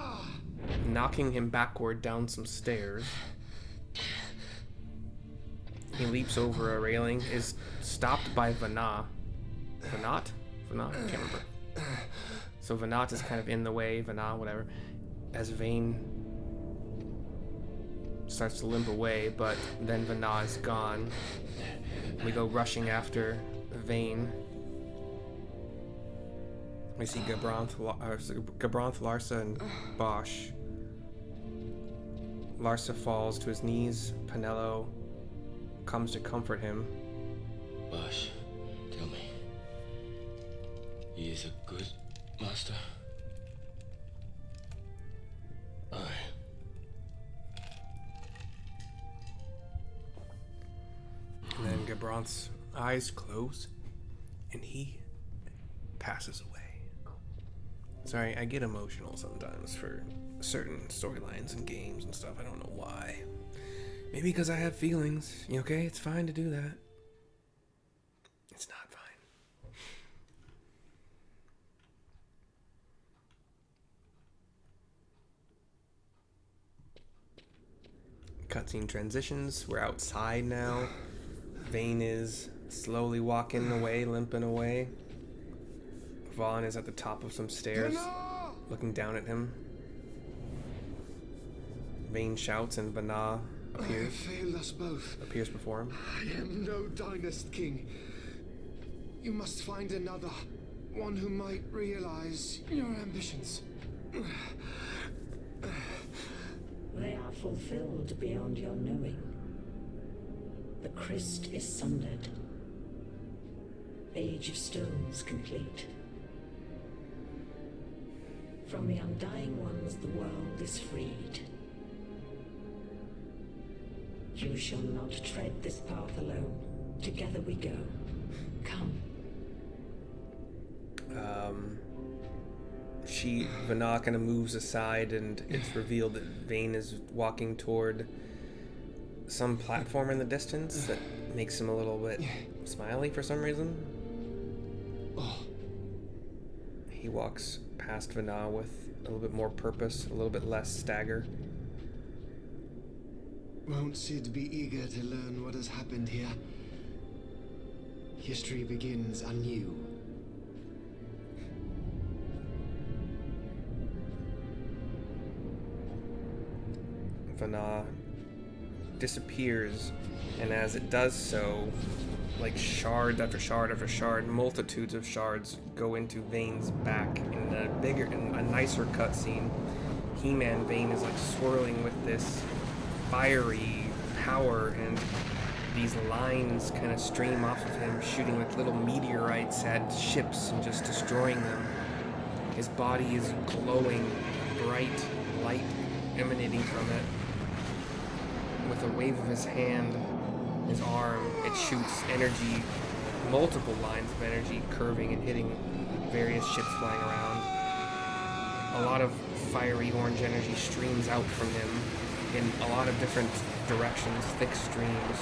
knocking him backward down some stairs. He leaps over a railing, is stopped by Vanat. Vanat? I can't remember. So Vanat is kind of in the way, Vanat, whatever, as Vayne starts to limp away, but then Vanat is gone. We go rushing after Vayne. We see Gabranth, Larsa, and Bosch. Larsa falls to his knees. Penello comes to comfort him. Bosch, tell me, he is a good master? Aye. And then Gabranth's eyes close, and he passes away. Sorry, I get emotional sometimes for certain storylines and games and stuff. I don't know why. Maybe because I have feelings. Okay, it's fine to do that. It's not fine. Cutscene transitions. We're outside now. Vayne is slowly walking away, limping away. Vaughn is at the top of some stairs, looking down at him. Vayne shouts and Vanat appears. Failed us both. Appears before him. I am no dynast king. You must find another, one who might realize your ambitions. They are fulfilled beyond your knowing. The Christ is sundered. Age of Stones complete. From the Undying Ones, the world is freed. You shall not tread this path alone. Together we go. Come. Vanat kind of moves aside, and it's revealed that Vayne is walking toward some platform in the distance that makes him a little bit smiley for some reason. He walks past Vanat with a little bit more purpose, a little bit less stagger. Won't Sid be eager to learn what has happened here? History begins anew. Vanat disappears, and as it does so, like shard after shard after shard, multitudes of shards go into Vayne's back. In a nicer cutscene, He-Man Vayne is like swirling with this fiery power, and these lines kind of stream off of him, shooting like little meteorites at ships and just destroying them. His body is glowing, bright light emanating from it. With a wave of his hand, his arm, it shoots energy, multiple lines of energy curving and hitting various ships flying around. A lot of fiery orange energy streams out from him in a lot of different directions, thick streams,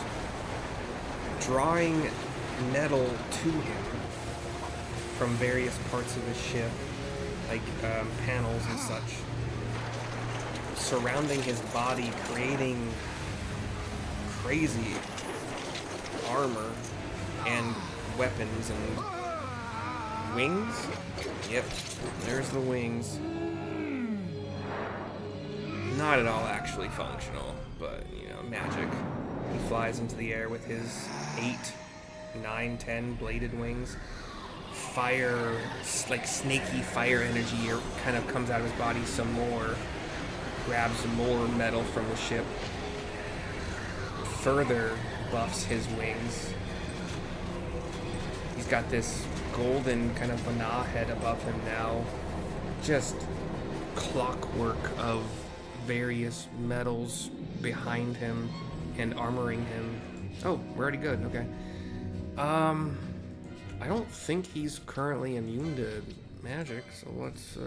drawing metal to him from various parts of his ship, like panels and such, surrounding his body, creating crazy armor and weapons and wings. Yep, there's the wings. Not at all actually functional, but, you know, magic. He flies into the air with his 8, 9, 10 bladed wings. Fire, like snaky fire energy kind of comes out of his body some more. Grabs some more metal from the ship. Further buffs his wings. He's got this golden kind of Vanat head above him now. Just clockwork of various metals behind him and armoring him. Oh, we're already good. Okay. I don't think he's currently immune to magic, so let's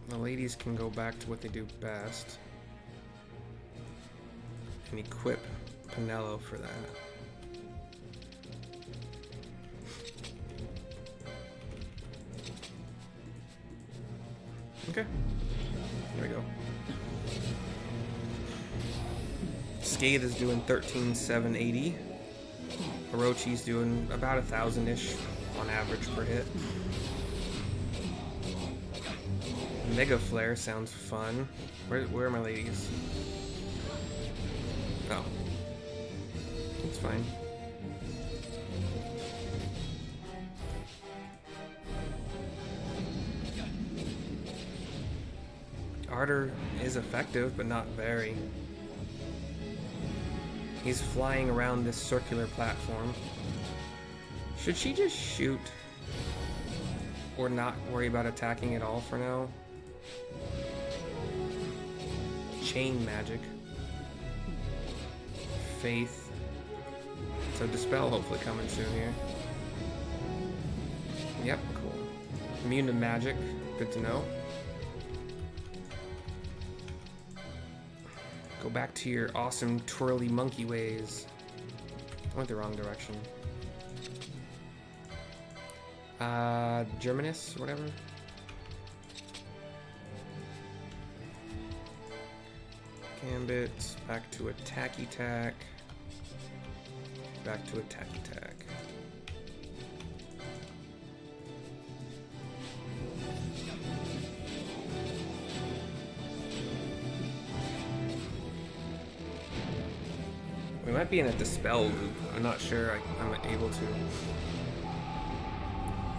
The ladies can go back to what they do best. And equip Pinello for that. Okay. There we go. Scathe is doing 13,780. Orochi's doing about 1,000-ish on average per hit. Mega Flare sounds fun. Where are my ladies? Oh. It's fine. Ardor is effective, but not very. He's flying around this circular platform. Should she just shoot? Or not worry about attacking at all for now? Chain magic. Faith. So Dispel hopefully coming soon here. Yep, cool. Immune to magic. Good to know. Go back to your awesome twirly monkey ways. I went the wrong direction. Germanus, whatever. Gambit, back to attacky tack. Back to attacky tack. We might be in a Dispel loop. I'm not sure I'm able to.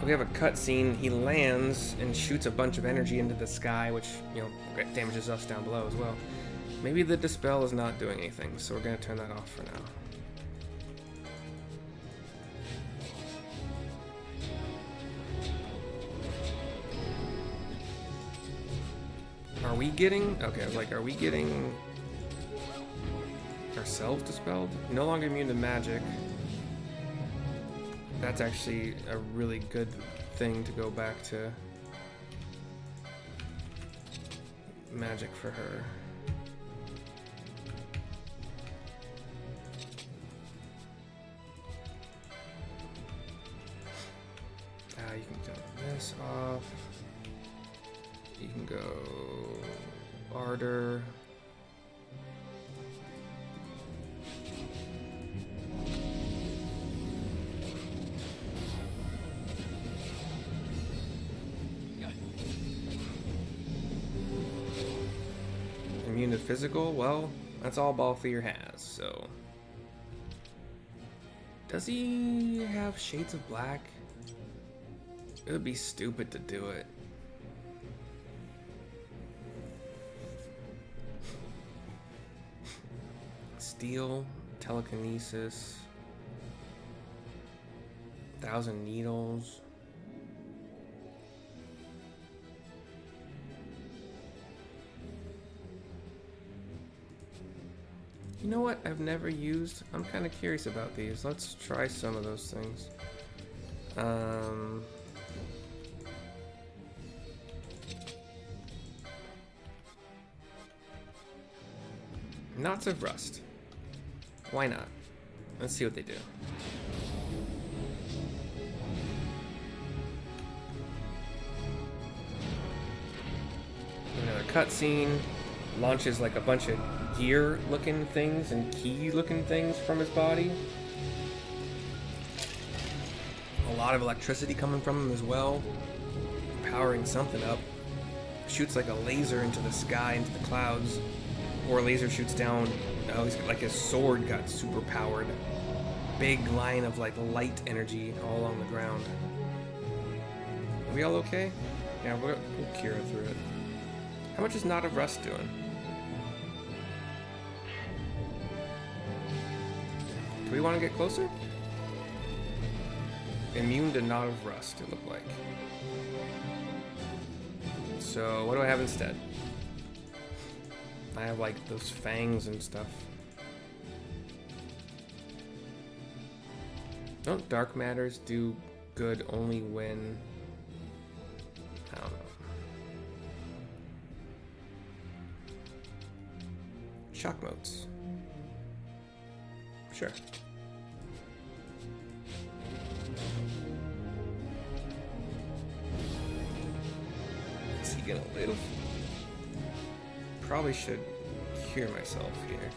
We have a cutscene. He lands and shoots a bunch of energy into the sky, which, you know, damages us down below as well. Maybe the Dispel is not doing anything, so we're going to turn that off for now. Are we getting... Okay, I was like, are we getting ourselves dispelled? No longer immune to magic. That's actually a really good thing to go back to magic for her. You can turn this off. You can go Ardor. Immune to physical? Well, that's all Balthier has, so. Does he have Shades of Black? It would be stupid to do it. Steel, telekinesis, 1,000 needles. You know what I've never used? I'm kind of curious about these. Let's try some of those things. Knots of Rust. Why not? Let's see what they do. Another cutscene. Launches like a bunch of gear looking things and key looking things from his body. A lot of electricity coming from him as well. Powering something up. Shoots like a laser into the sky, into the clouds. Or laser shoots down. Oh, he's like his sword got super powered. Big line of like light energy all along the ground. Are we all okay? Yeah, we'll Kira through it. How much is Knot of Rust doing? Do we want to get closer? Immune to Knot of Rust, it looked like. So, what do I have instead? I have like those fangs and stuff. Don't dark matters do good only when... I don't know. shock modes. Sure. Is he gonna live? Probably should cure myself here.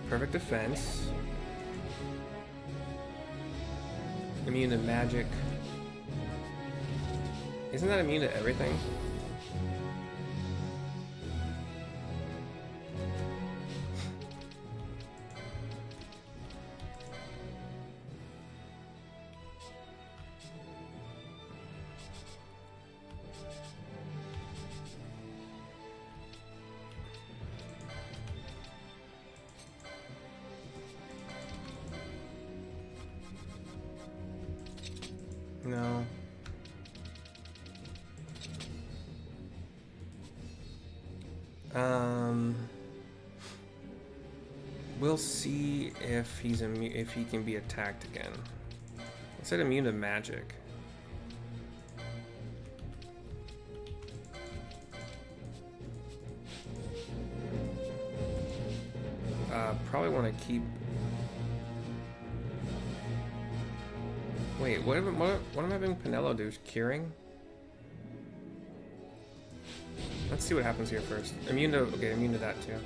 Perfect defense. Immune to magic. Isn't that immune to everything? No. We'll see if he's if he can be attacked again. It said immune to magic. Probably want to keep. Wait, what am I having Penelo do? Curing? Let's see what happens here first. Immune to, okay, immune to that too.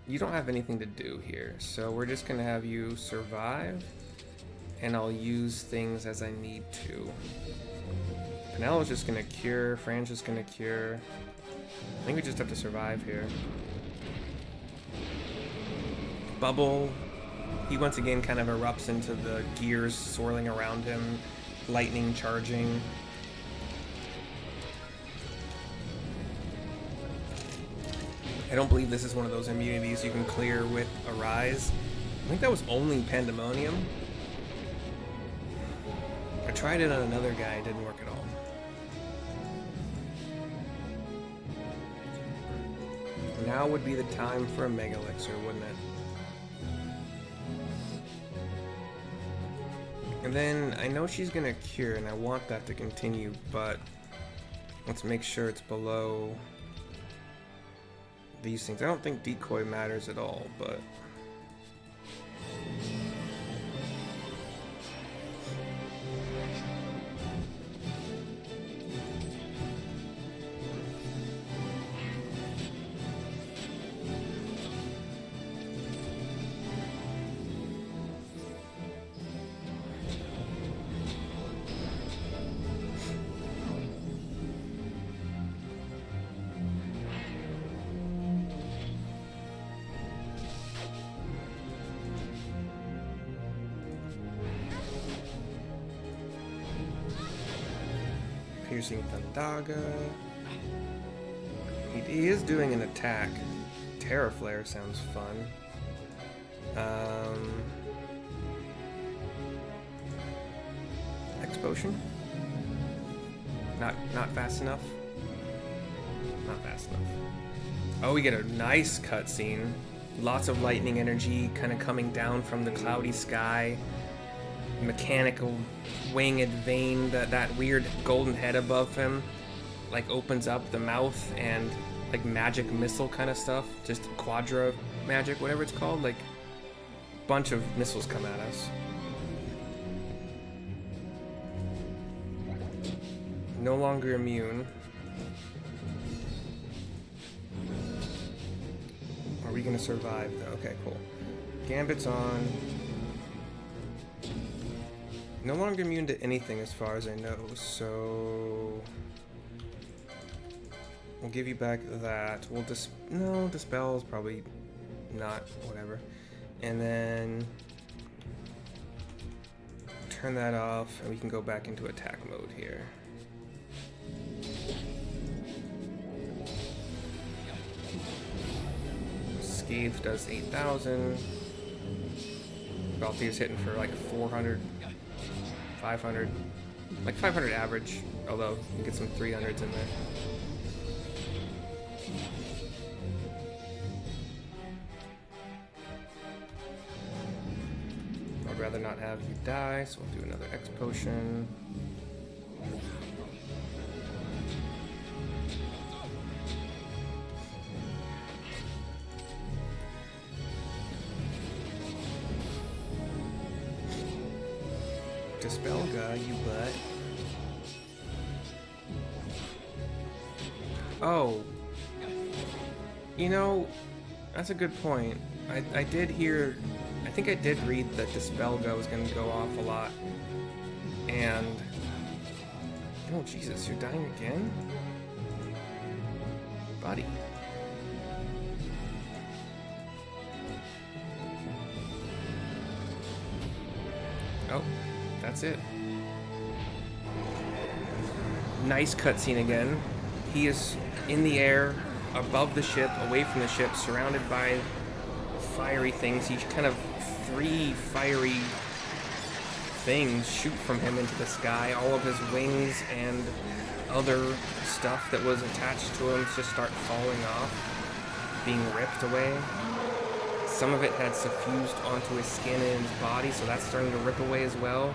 You don't have anything to do here, so we're just gonna have you survive, and I'll use things as I need to. Penelo's just gonna cure, Fran's just gonna cure. I think we just have to survive here. Bubble, he once again kind of erupts into the gears swirling around him, lightning charging. I don't believe this is one of those immunities you can clear with Arise. I think that was only Pandemonium. I tried it on another guy, it didn't work at all. Now would be the time for a Mega Elixir, wouldn't it? And then I know she's gonna cure, and I want that to continue, but let's make sure it's below these things. I don't think decoy matters at all, but Piercing Thundaga. He is doing an attack. Terra Flare sounds fun. X Potion? Not fast enough? Not fast enough. Oh, we get a nice cutscene. Lots of lightning energy kind of coming down from the cloudy sky. Mechanical winged Vayne, that weird golden head above him like opens up the mouth, and like magic missile kind of stuff, just quadra magic, whatever it's called, like bunch of missiles come at us. No longer immune. Are we gonna survive though? Okay, cool. Gambit's on. No longer immune to anything as far as I know, so we'll give you back that. We'll no, Dispel is probably not, whatever. And then turn that off, and we can go back into attack mode here. Scathe does 8,000. Balthier's hitting for like 400. 500, like 500 average, although you get some 300s in there. I'd rather not have you die, so we'll do another X potion. Dispelga, you butt. Oh. You know, that's a good point. I did hear, I think I did read that Dispelga was going to go off a lot. And, oh Jesus, you're dying again? Buddy. Oh, that's it. Nice cutscene again. He is in the air, above the ship, away from the ship, surrounded by fiery things. He kind of 3 fiery things shoot from him into the sky. All of his wings and other stuff that was attached to him just start falling off, being ripped away. Some of it had suffused onto his skin and his body, so that's starting to rip away as well.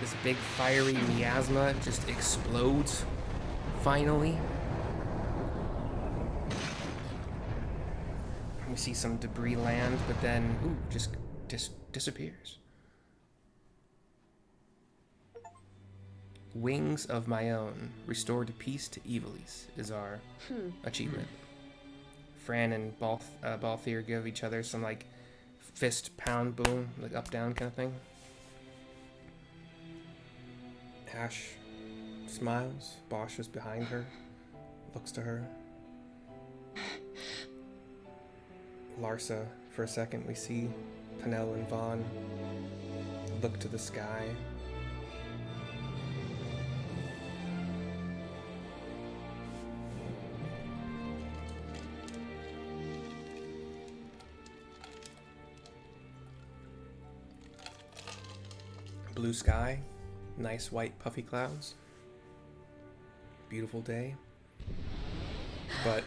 This big fiery miasma just explodes, finally. We see some debris land, but then, ooh, just disappears. Wings of My Own, restored peace to Evilise, is our achievement. Fran and Balthier give each other some, like, fist pound boom, like up down kind of thing. Ash smiles. Bosch is behind her, looks to her. Larsa, for a second, we see Penel and Vaughn look to the sky. Blue sky, nice white puffy clouds. Beautiful day. But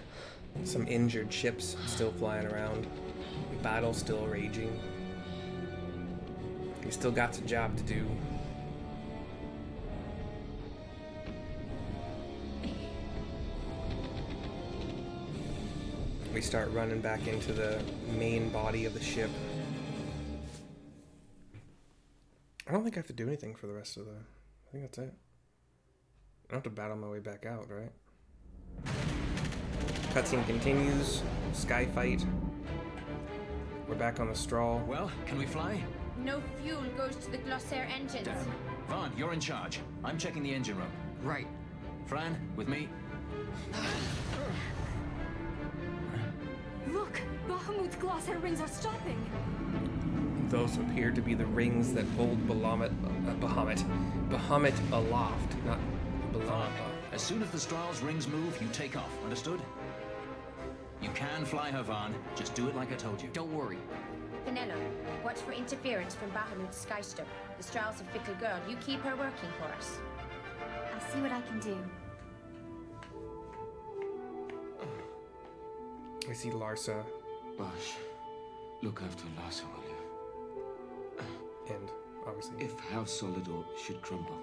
some injured ships still flying around. Battle still raging. We still got a job to do. We start running back into the main body of the ship. I don't think I have to do anything for the rest of the... I think that's it. I don't have to battle my way back out, right? Cutscene continues. Sky fight. We're back on the Strahl. Well, can we fly? No fuel goes to the Glossair engines. Damn. Vaughn, you're in charge. I'm checking the engine room. Right. Fran, with me? Look! Bahamut's Glossair rings are stopping! Those appear to be the rings that hold Bahamut aloft, not Bahamut. As soon as the Strahl's rings move, you take off. Understood? You can fly her, Vaughn. Just do it like I told you. Don't worry. Penelo, watch for interference from Bahamut's Skystuck. The Strahl's a fickle girl. You keep her working for us. I'll see what I can do. I see Larsa. Bosch, look after Larsa, will you? And, obviously... If House Solidor should crumble,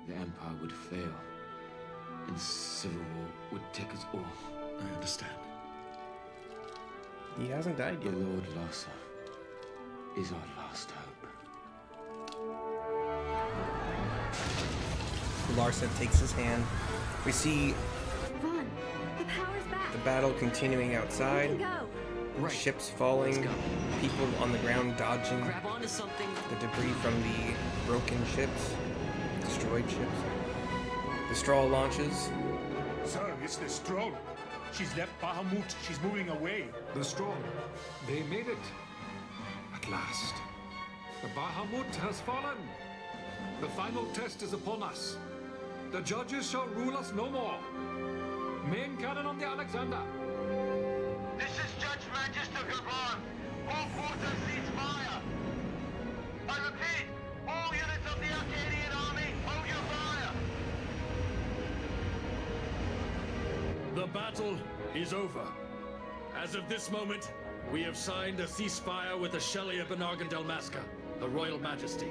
the Empire would fail, and civil war would take us all. I understand. He hasn't died yet. The Lord Larsa is our last hope. Larsa takes his hand. We see Vaughn, the power's back. the battle continuing outside. We can go. Right. Ships falling, people on the ground dodging Grab onto something. the debris from the broken ships, destroyed ships. The Strahl launches. Sir, it's the Strahl. She's left Bahamut. She's moving away. The Strahl. They made it. At last. The Bahamut has fallen. The final test is upon us. The judges shall rule us no more. Main cannon on the Alexander. This is Judge Magister Gabranth. All forces cease fire. I repeat, all units of the Arcadian army, hold your fire. The battle is over. As of this moment, we have signed a ceasefire with the Shelley of Benargan-Delmasca, the Royal Majesty.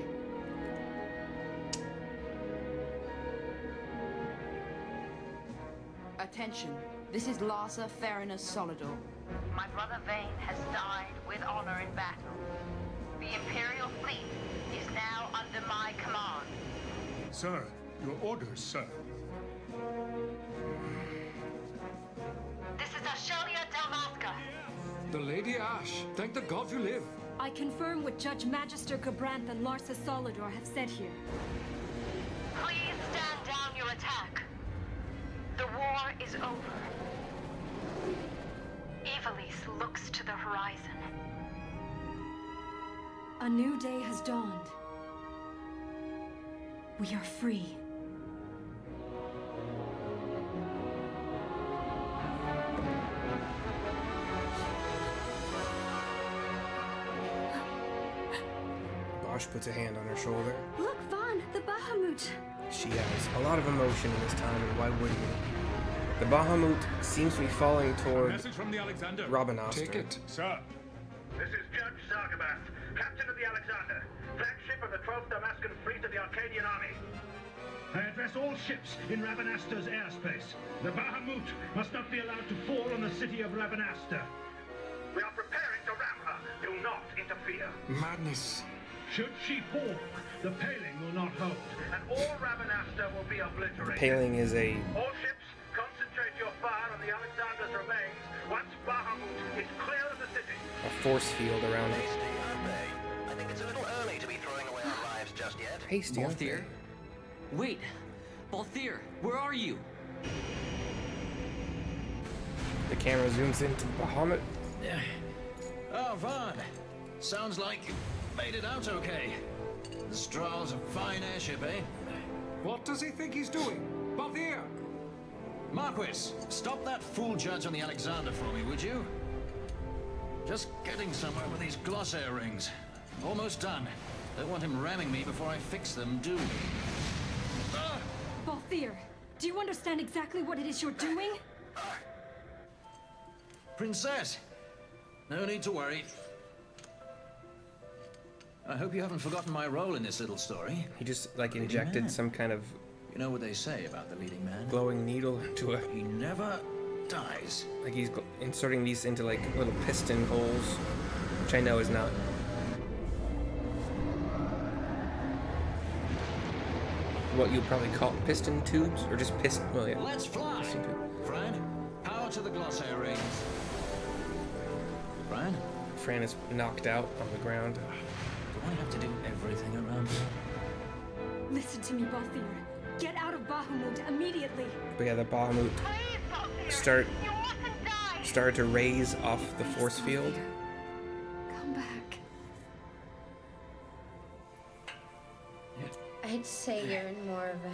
Attention. This is Larsa Therinus Solidor. My brother Vayne has died with honor in battle. The Imperial fleet is now under my command. Sir, your orders, sir. This is Ashelia Dalmasca. The Lady Ash. Thank the gods you live. I confirm what Judge Magister Gabranth and Larsa Solidor have said here. Please stand down your attack. The war is over. Evilise looks to the horizon. A new day has dawned. We are free. Bosch puts a hand on her shoulder. Look, Vaughn, the Bahamut. She has a lot of emotion in this time, and why wouldn't you? The Bahamut seems to be falling toward Message from the Alexander. Rabanaster. Take it. Sir. This is Judge Sargabath, Captain of the Alexander, flagship of the 12th Damascan Fleet of the Arcadian Army. I address all ships in Rabanaster's airspace. The Bahamut must not be allowed to fall on the city of Rabanaster. We are preparing to ram her. Do not interfere. Madness. Should she fall, the paling will not hold, and all Rabanaster will be obliterated. Paling is a... All ships, concentrate your fire on the Alexander's remains once Bahamut is clear of the city. a force field around it. I think it's a little early to be throwing away our lives just yet. Hasty, aren't they? Balthier? Wait! Balthier, where are you? The camera zooms into Bahamut. Oh, Vaughn. Sounds like you made it out okay. The Strahl's a fine airship, eh? What does he think he's doing? Balthier! Marquis, stop that fool judge on the Alexander for me, would you? Just getting somewhere with these glossair rings. Almost done. Don't want him ramming me before I fix them, do we? Balthier, do you understand exactly what it is you're doing? Princess! No need to worry. I hope you haven't forgotten my role in this little story. He just, like, injected some kind of... You know what they say about the leading man? Glowing needle into a... He never dies. Like he's inserting these into, like, little piston holes, which I know is not... what you'd probably call piston tubes, or just piston... Well, yeah. Let's fly! Fran, power to the glossair rings. Fran? Fran is knocked out on the ground. Do I have to do everything around here? Listen to me, Balthier. Get out of Bahamut immediately. But yeah, the Bahamut started to raise off the force field. Come back. I'd say you're in more of a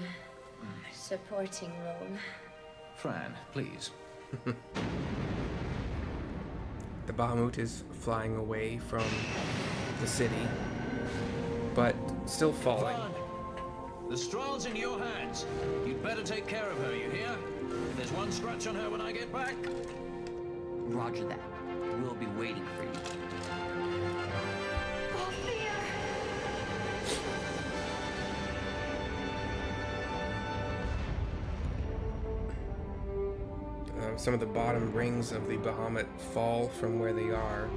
supporting role. Fran, please. The Bahamut is flying away from the city, but still falling. The Strahl's in your hands. You'd better take care of her, you hear? If there's one scratch on her when I get back... Roger that. We'll be waiting for you. Some of the bottom rings of the Bahamut fall from where they are,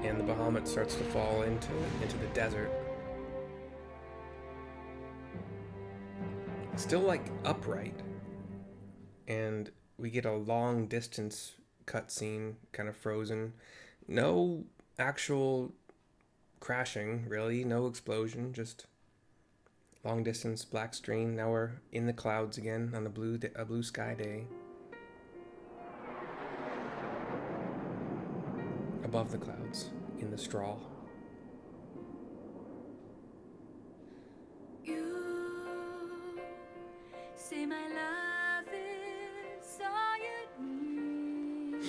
and the Bahamut starts to fall into the desert. Still, like, upright, and we get a long distance cutscene, kind of frozen. No actual crashing, really. No explosion, just long distance black screen. Now we're in the clouds again on a blue sky day. Above the clouds, in the Strahl. Say my love is all you need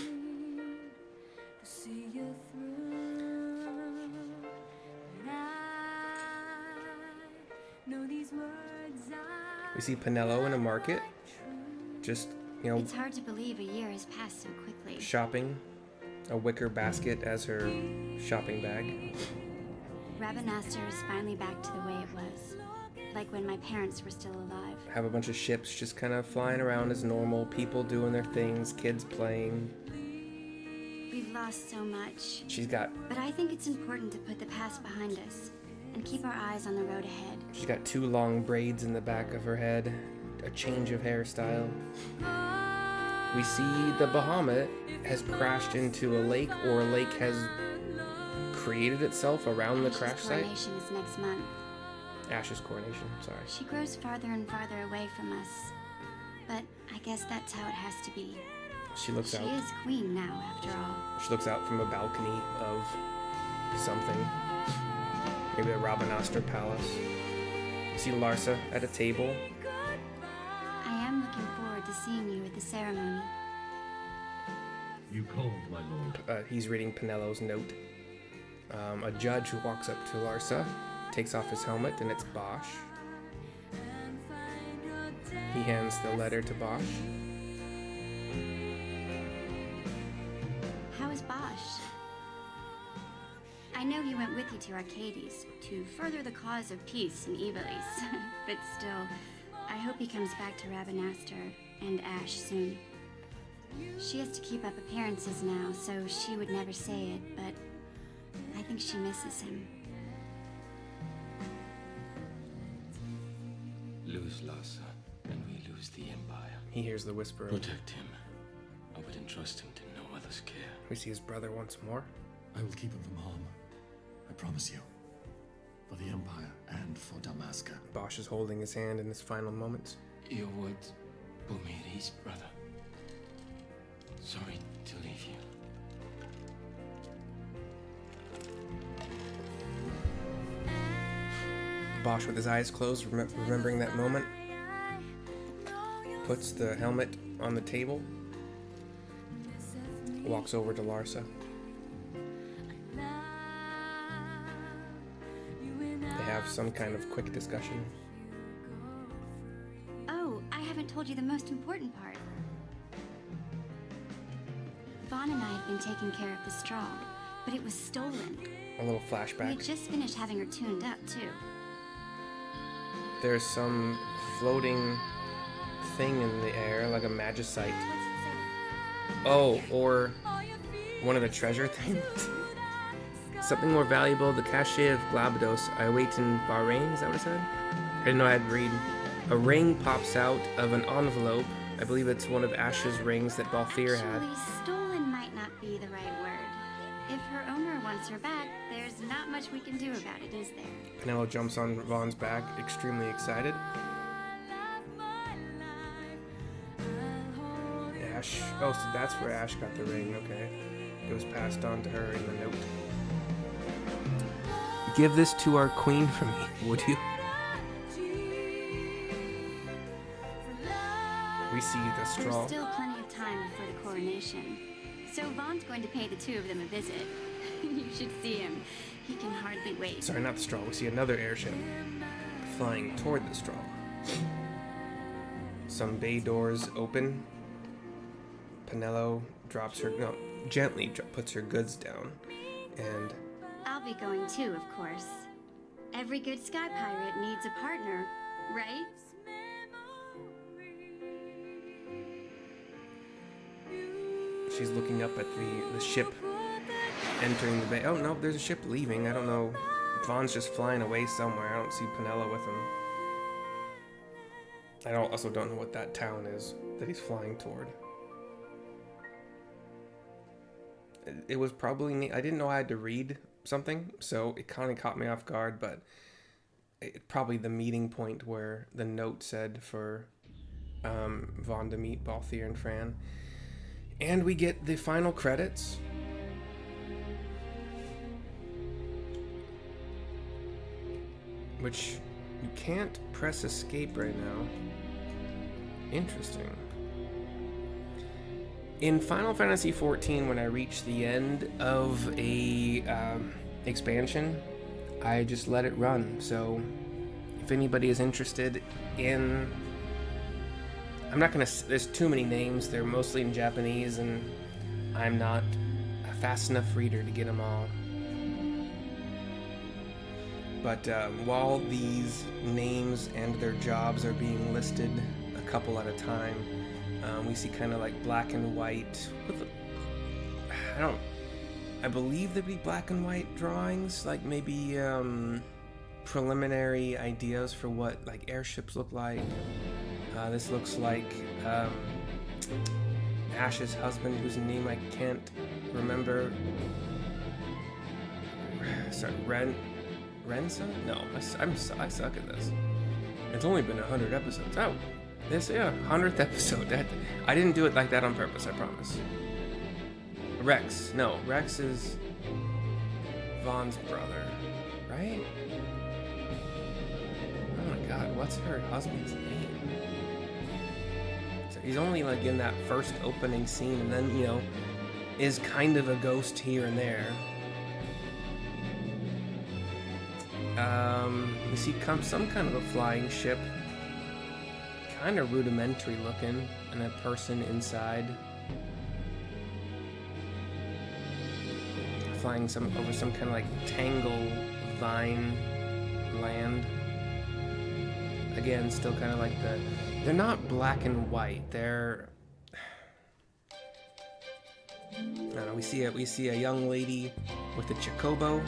to see you through. But I know these words We see Penello in a market, just, you know, It's hard to believe a year has passed so quickly. shopping, a wicker basket as her shopping bag. Rabanaster is finally back to the way it was, like when my parents were still alive. Have a bunch of ships just kind of flying around as normal, people doing their things, kids playing. We've lost so much. She's got... But I think it's important to put the past behind us and keep our eyes on the road ahead. She's got 2 long braids in the back of her head, a change of hairstyle. We see the Bahamut has crashed into a lake, or a lake has created itself around the crash site. Coronation is next month. Ash's coronation, sorry. She grows farther and farther away from us, but I guess that's how it has to be. She looks out. She is queen now, after all. She looks out from a balcony of something. Maybe a Rabanastre palace. You see Larsa at a table. I am looking forward to seeing you at the ceremony. You called, my lord. He's reading Penello's note. A judge who walks up to Larsa, takes off his helmet, and it's Bosch. He hands the letter to Bosch. How is Bosch? I know he went with you to Arcades to further the cause of peace in Ivalice, but still, I hope he comes back to Rabanastre and Ash soon. She has to keep up appearances now, so she would never say it, but I think she misses him. Lose Larsa, and we lose the Empire. He hears the whisper. Protect him. I would entrust him to no other's care. We see his brother once more. I will keep him from harm. I promise you. For the Empire and for Dalmasca. Bosch is holding his hand in his final moments. Your words brought me at ease, brother. Sorry to leave you. Bosch, with his eyes closed, remembering that moment, puts the helmet on the table, walks over to Larsa. They have some kind of quick discussion. Oh, I haven't told you the most important part. Vaughn and I had been taking care of the Strahl, but it was stolen. A little We flashback. had just finished having her tuned up, too. There's some floating thing in the air, like a magicite. Oh, or one of the treasure things. Something more valuable, the cachet of Glabados I await in Bahrain, is that what it said? I didn't know I had to read. A ring pops out of an envelope. I believe it's one of Ash's rings that Balthier had. Actually, stolen might not be the right word. If her owner wants her back, there's not much we can do about it, is there? Penello jumps on Vaughn's back, extremely excited. Ash. Oh, so that's where Ash got the ring, okay. It was passed on to her in the note. Give this to our queen for me, would you? We see the Strahl. There's still plenty of time before the coronation. So Vaughn's going to pay the two of them a visit. You should see him. He can hardly wait. Sorry, not the Strahl. We see another airship flying toward the Strahl. Some bay doors open. Penello drops her, no, gently puts her goods down, and I'll be going too, of course. Every good sky pirate needs a partner, right? she's looking up at the ship entering the bay. Oh no, there's a ship leaving. I don't know. Vaughn's just flying away somewhere. I don't see Penello with him. I also don't know what that town is that he's flying toward. It was probably... I didn't know I had to read something, so it kind of caught me off guard, but probably the meeting point where the note said for Vaughn to meet Balthier and Fran. And we get the final credits. Which you can't press escape right now. Interesting. In Final Fantasy XIV, when I reach the end of a expansion, I just let it run. So if anybody is interested in... I'm not gonna... There's too many names. They're mostly in Japanese, and I'm not a fast enough reader to get them all. But while these names and their jobs are being listed a couple at a time, we see kind of like black and white. I believe there'd be black and white drawings, like maybe preliminary ideas for what like airships look like. This looks like Ash's husband, whose name I can't remember. Sorry, Renson? No, I suck at this. It's only been 100 episodes. Oh, this, yeah, 100th episode. I didn't do it like that on purpose, I promise. Rex. No, Rex is Vaughn's brother, right? Oh my god, what's her husband's name? So he's only like in that first opening scene, and then, you know, is kind of a ghost here and there. We see some kind of a flying ship, kind of rudimentary looking, and a person inside. Flying over some kind of like tangle vine land. Again, still kind of like they're not black and white. They're, I don't know. We see a young lady with a chocobo.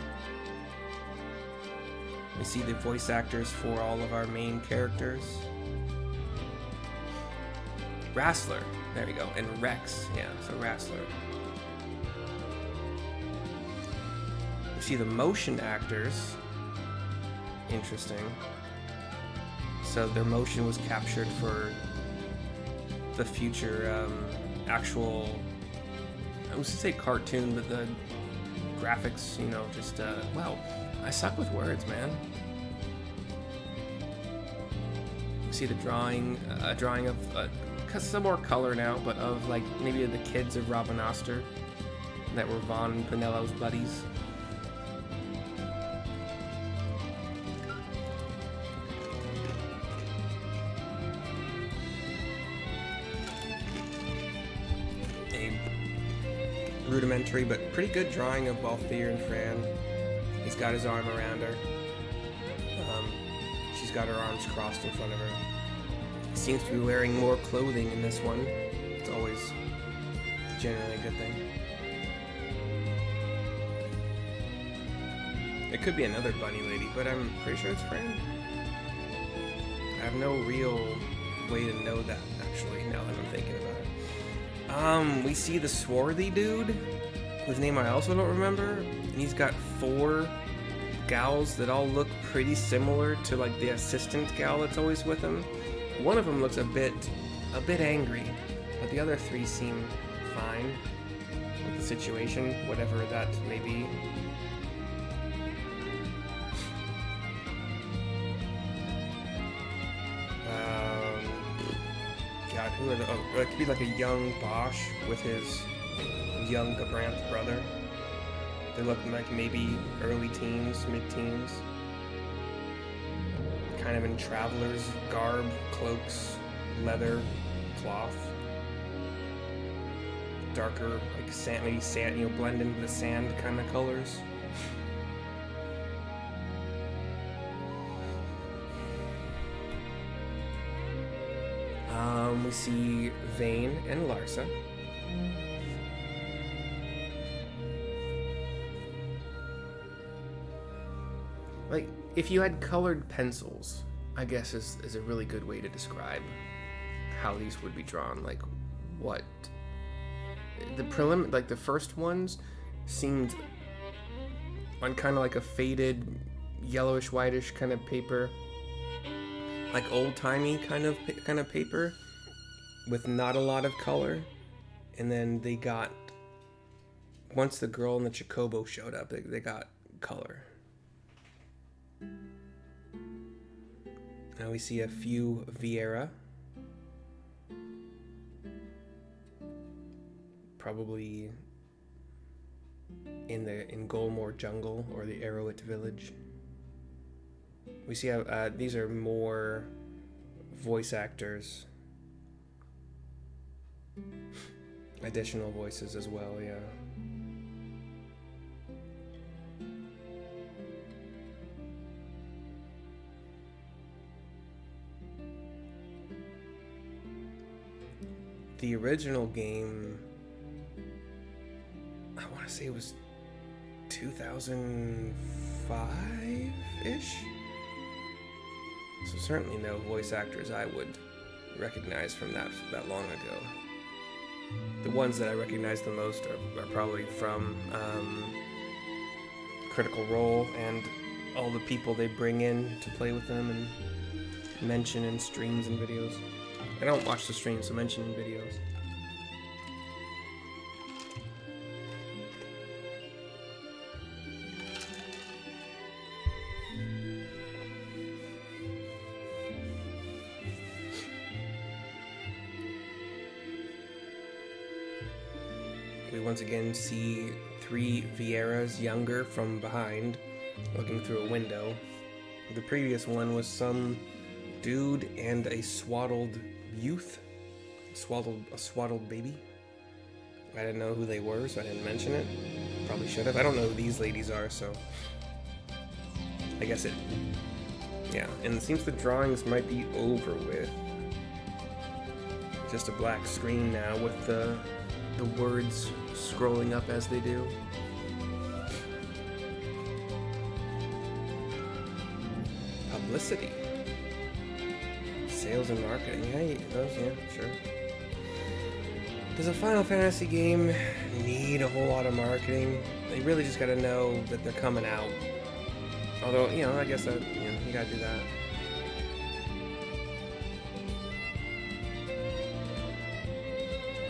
We see the voice actors for all of our main characters. Wrastler, there we go, and Rex, yeah, so Wrastler. We see the motion actors. Interesting. So their motion was captured for the future actual, I was gonna say cartoon, but the graphics, you know, just, wow, I suck with words, man. We see the drawing, a drawing of, some more color now, but of, like, maybe the kids of Rabanastre that were Vaughn and Pinello's buddies. Rudimentary but pretty good drawing of Balthier and Fran. He's got his arm around her. She's got her arms crossed in front of her. He seems to be wearing more clothing in this one. It's always generally a good thing. It could be another bunny lady, but I'm pretty sure it's Fran. I have no real way to know that, actually, now that I'm thinking about it. We see the swarthy dude, whose name I also don't remember, and he's got 4 gals that all look pretty similar to like the assistant gal that's always with him. One of them looks a bit angry, but the other 3 seem fine with the situation, whatever that may be. God, who are the? Oh, it could be like a young Bosch with his young Gabranth brother. They look like maybe early teens, mid-teens. Kind of in traveler's garb, cloaks, leather, cloth. Darker, like sand, maybe sand, you know, blend into the sand kind of colors. We see Vayne and Larsa. Like, if you had colored pencils, I guess is a really good way to describe how these would be drawn. Like, what the first ones seemed on kind of like a faded yellowish whitish kind of paper, like old-timey kind of paper with not a lot of color. And then they got, once the girl and the Chocobo showed up, they got color. Now we see a few Vieira. Probably in Golmore Jungle or the Arrowit Village. We see how these are more voice actors. Additional voices as well, yeah. The original game, I want to say it was 2005-ish. So certainly no voice actors I would recognize from that long ago. The ones that I recognize the most are probably from Critical Role and all the people they bring in to play with them and mention in streams and videos. I don't watch the streams, so mention in videos. We once again see 3 Vieras younger from behind, looking through a window. The previous one was some dude and a swaddled youth, a swaddled baby. I didn't know who they were, so I didn't mention it. Probably should have. I don't know who these ladies are, so I guess it. Yeah, and it seems the drawings might be over with. Just a black screen now with the words scrolling up as they do. Publicity. Sales and marketing. Yeah, those, yeah, sure. Does a Final Fantasy game need a whole lot of marketing? They really just gotta know that they're coming out. Although, you know, I guess that, you know, you gotta do that.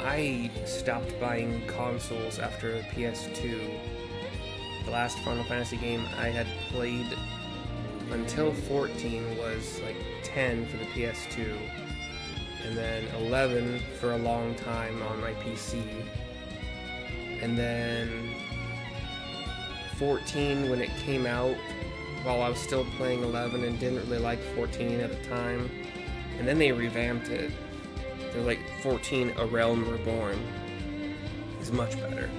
I stopped buying consoles after PS2. The last Final Fantasy game I had played until 14 was like 10 for the PS2, and then 11 for a long time on my PC, and then 14 when it came out while I was still playing 11 and didn't really like 14 at the time, and then they revamped it. They're like 14 A Realm Reborn is much better.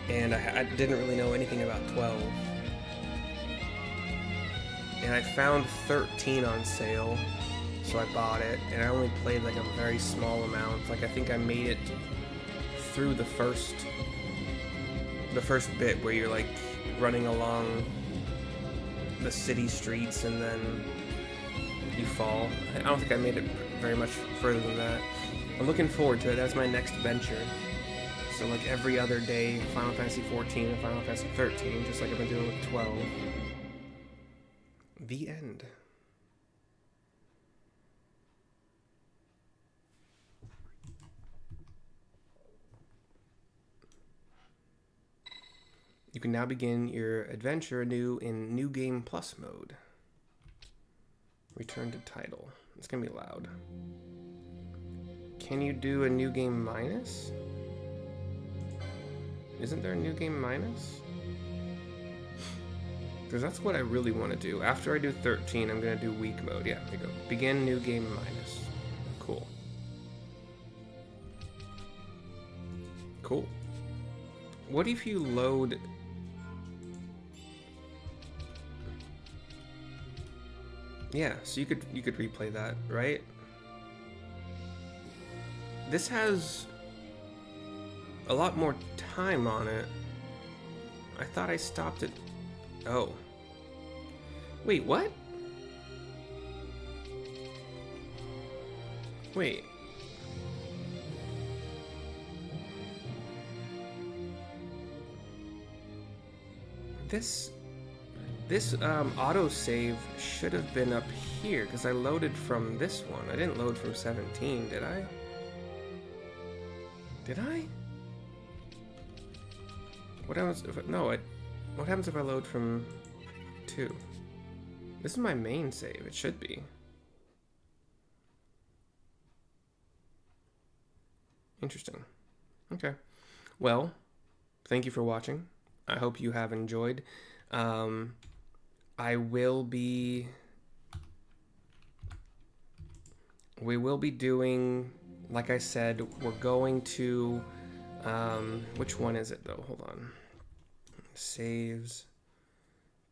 And I didn't really know anything about 12. And I found 13 on sale, so I bought it, and I only played like a very small amount. Like I think I made it through the first bit where you're like running along the city streets and then you fall. I don't think I made it very much further than that. I'm looking forward to it. That's my next venture. So like every other day, Final Fantasy 14 and Final Fantasy 13, just like I've been doing with 12. The end. You can now begin your adventure anew in New Game Plus mode. Return to title. It's gonna be loud. Can you do a New Game Minus? Isn't there a New Game Minus? Because that's what I really want to do. After I do 13, I'm gonna do week mode. Yeah, there you go. Begin New Game Minus. Cool. Cool. What if you load... Yeah, so you could replay that, right? This has a lot more time on it. I thought I stopped it. Oh. Wait, what? Wait. This autosave should have been up here, because I loaded from this one. I didn't load from 17, did I? Did I? What happens if what happens if I load from 2? This is my main save. It should be. Interesting. Okay. Well, thank you for watching. I hope you have enjoyed. We will be doing, like I said, we're going to, which one is it though? Hold on. Saves,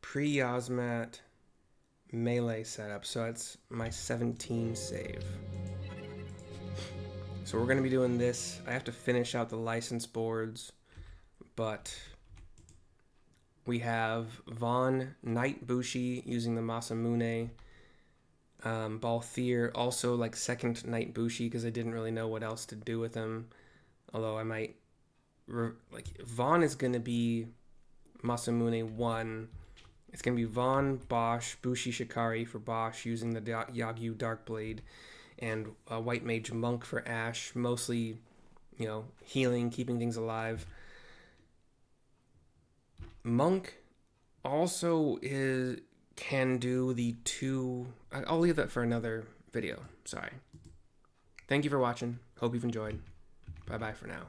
pre-Yasmat, melee setup. So it's my 17 save. So we're going to be doing this. I have to finish out the license boards, but We have Vaughn, Knight Bushi using the Masamune. Balthier, also like second Knight Bushi, because I didn't really know what else to do with him. Although I might... Vaughn is going to be Masamune 1. It's going to be Vaughn, Bosch, Bushi Shikari for Bosch, using the Yagyu Darkblade, and White Mage Monk for Ash, mostly, you know, healing, keeping things alive. Monk also can do the 2... I'll leave that for another video. Sorry. Thank you for watching. Hope you've enjoyed. Bye-bye for now.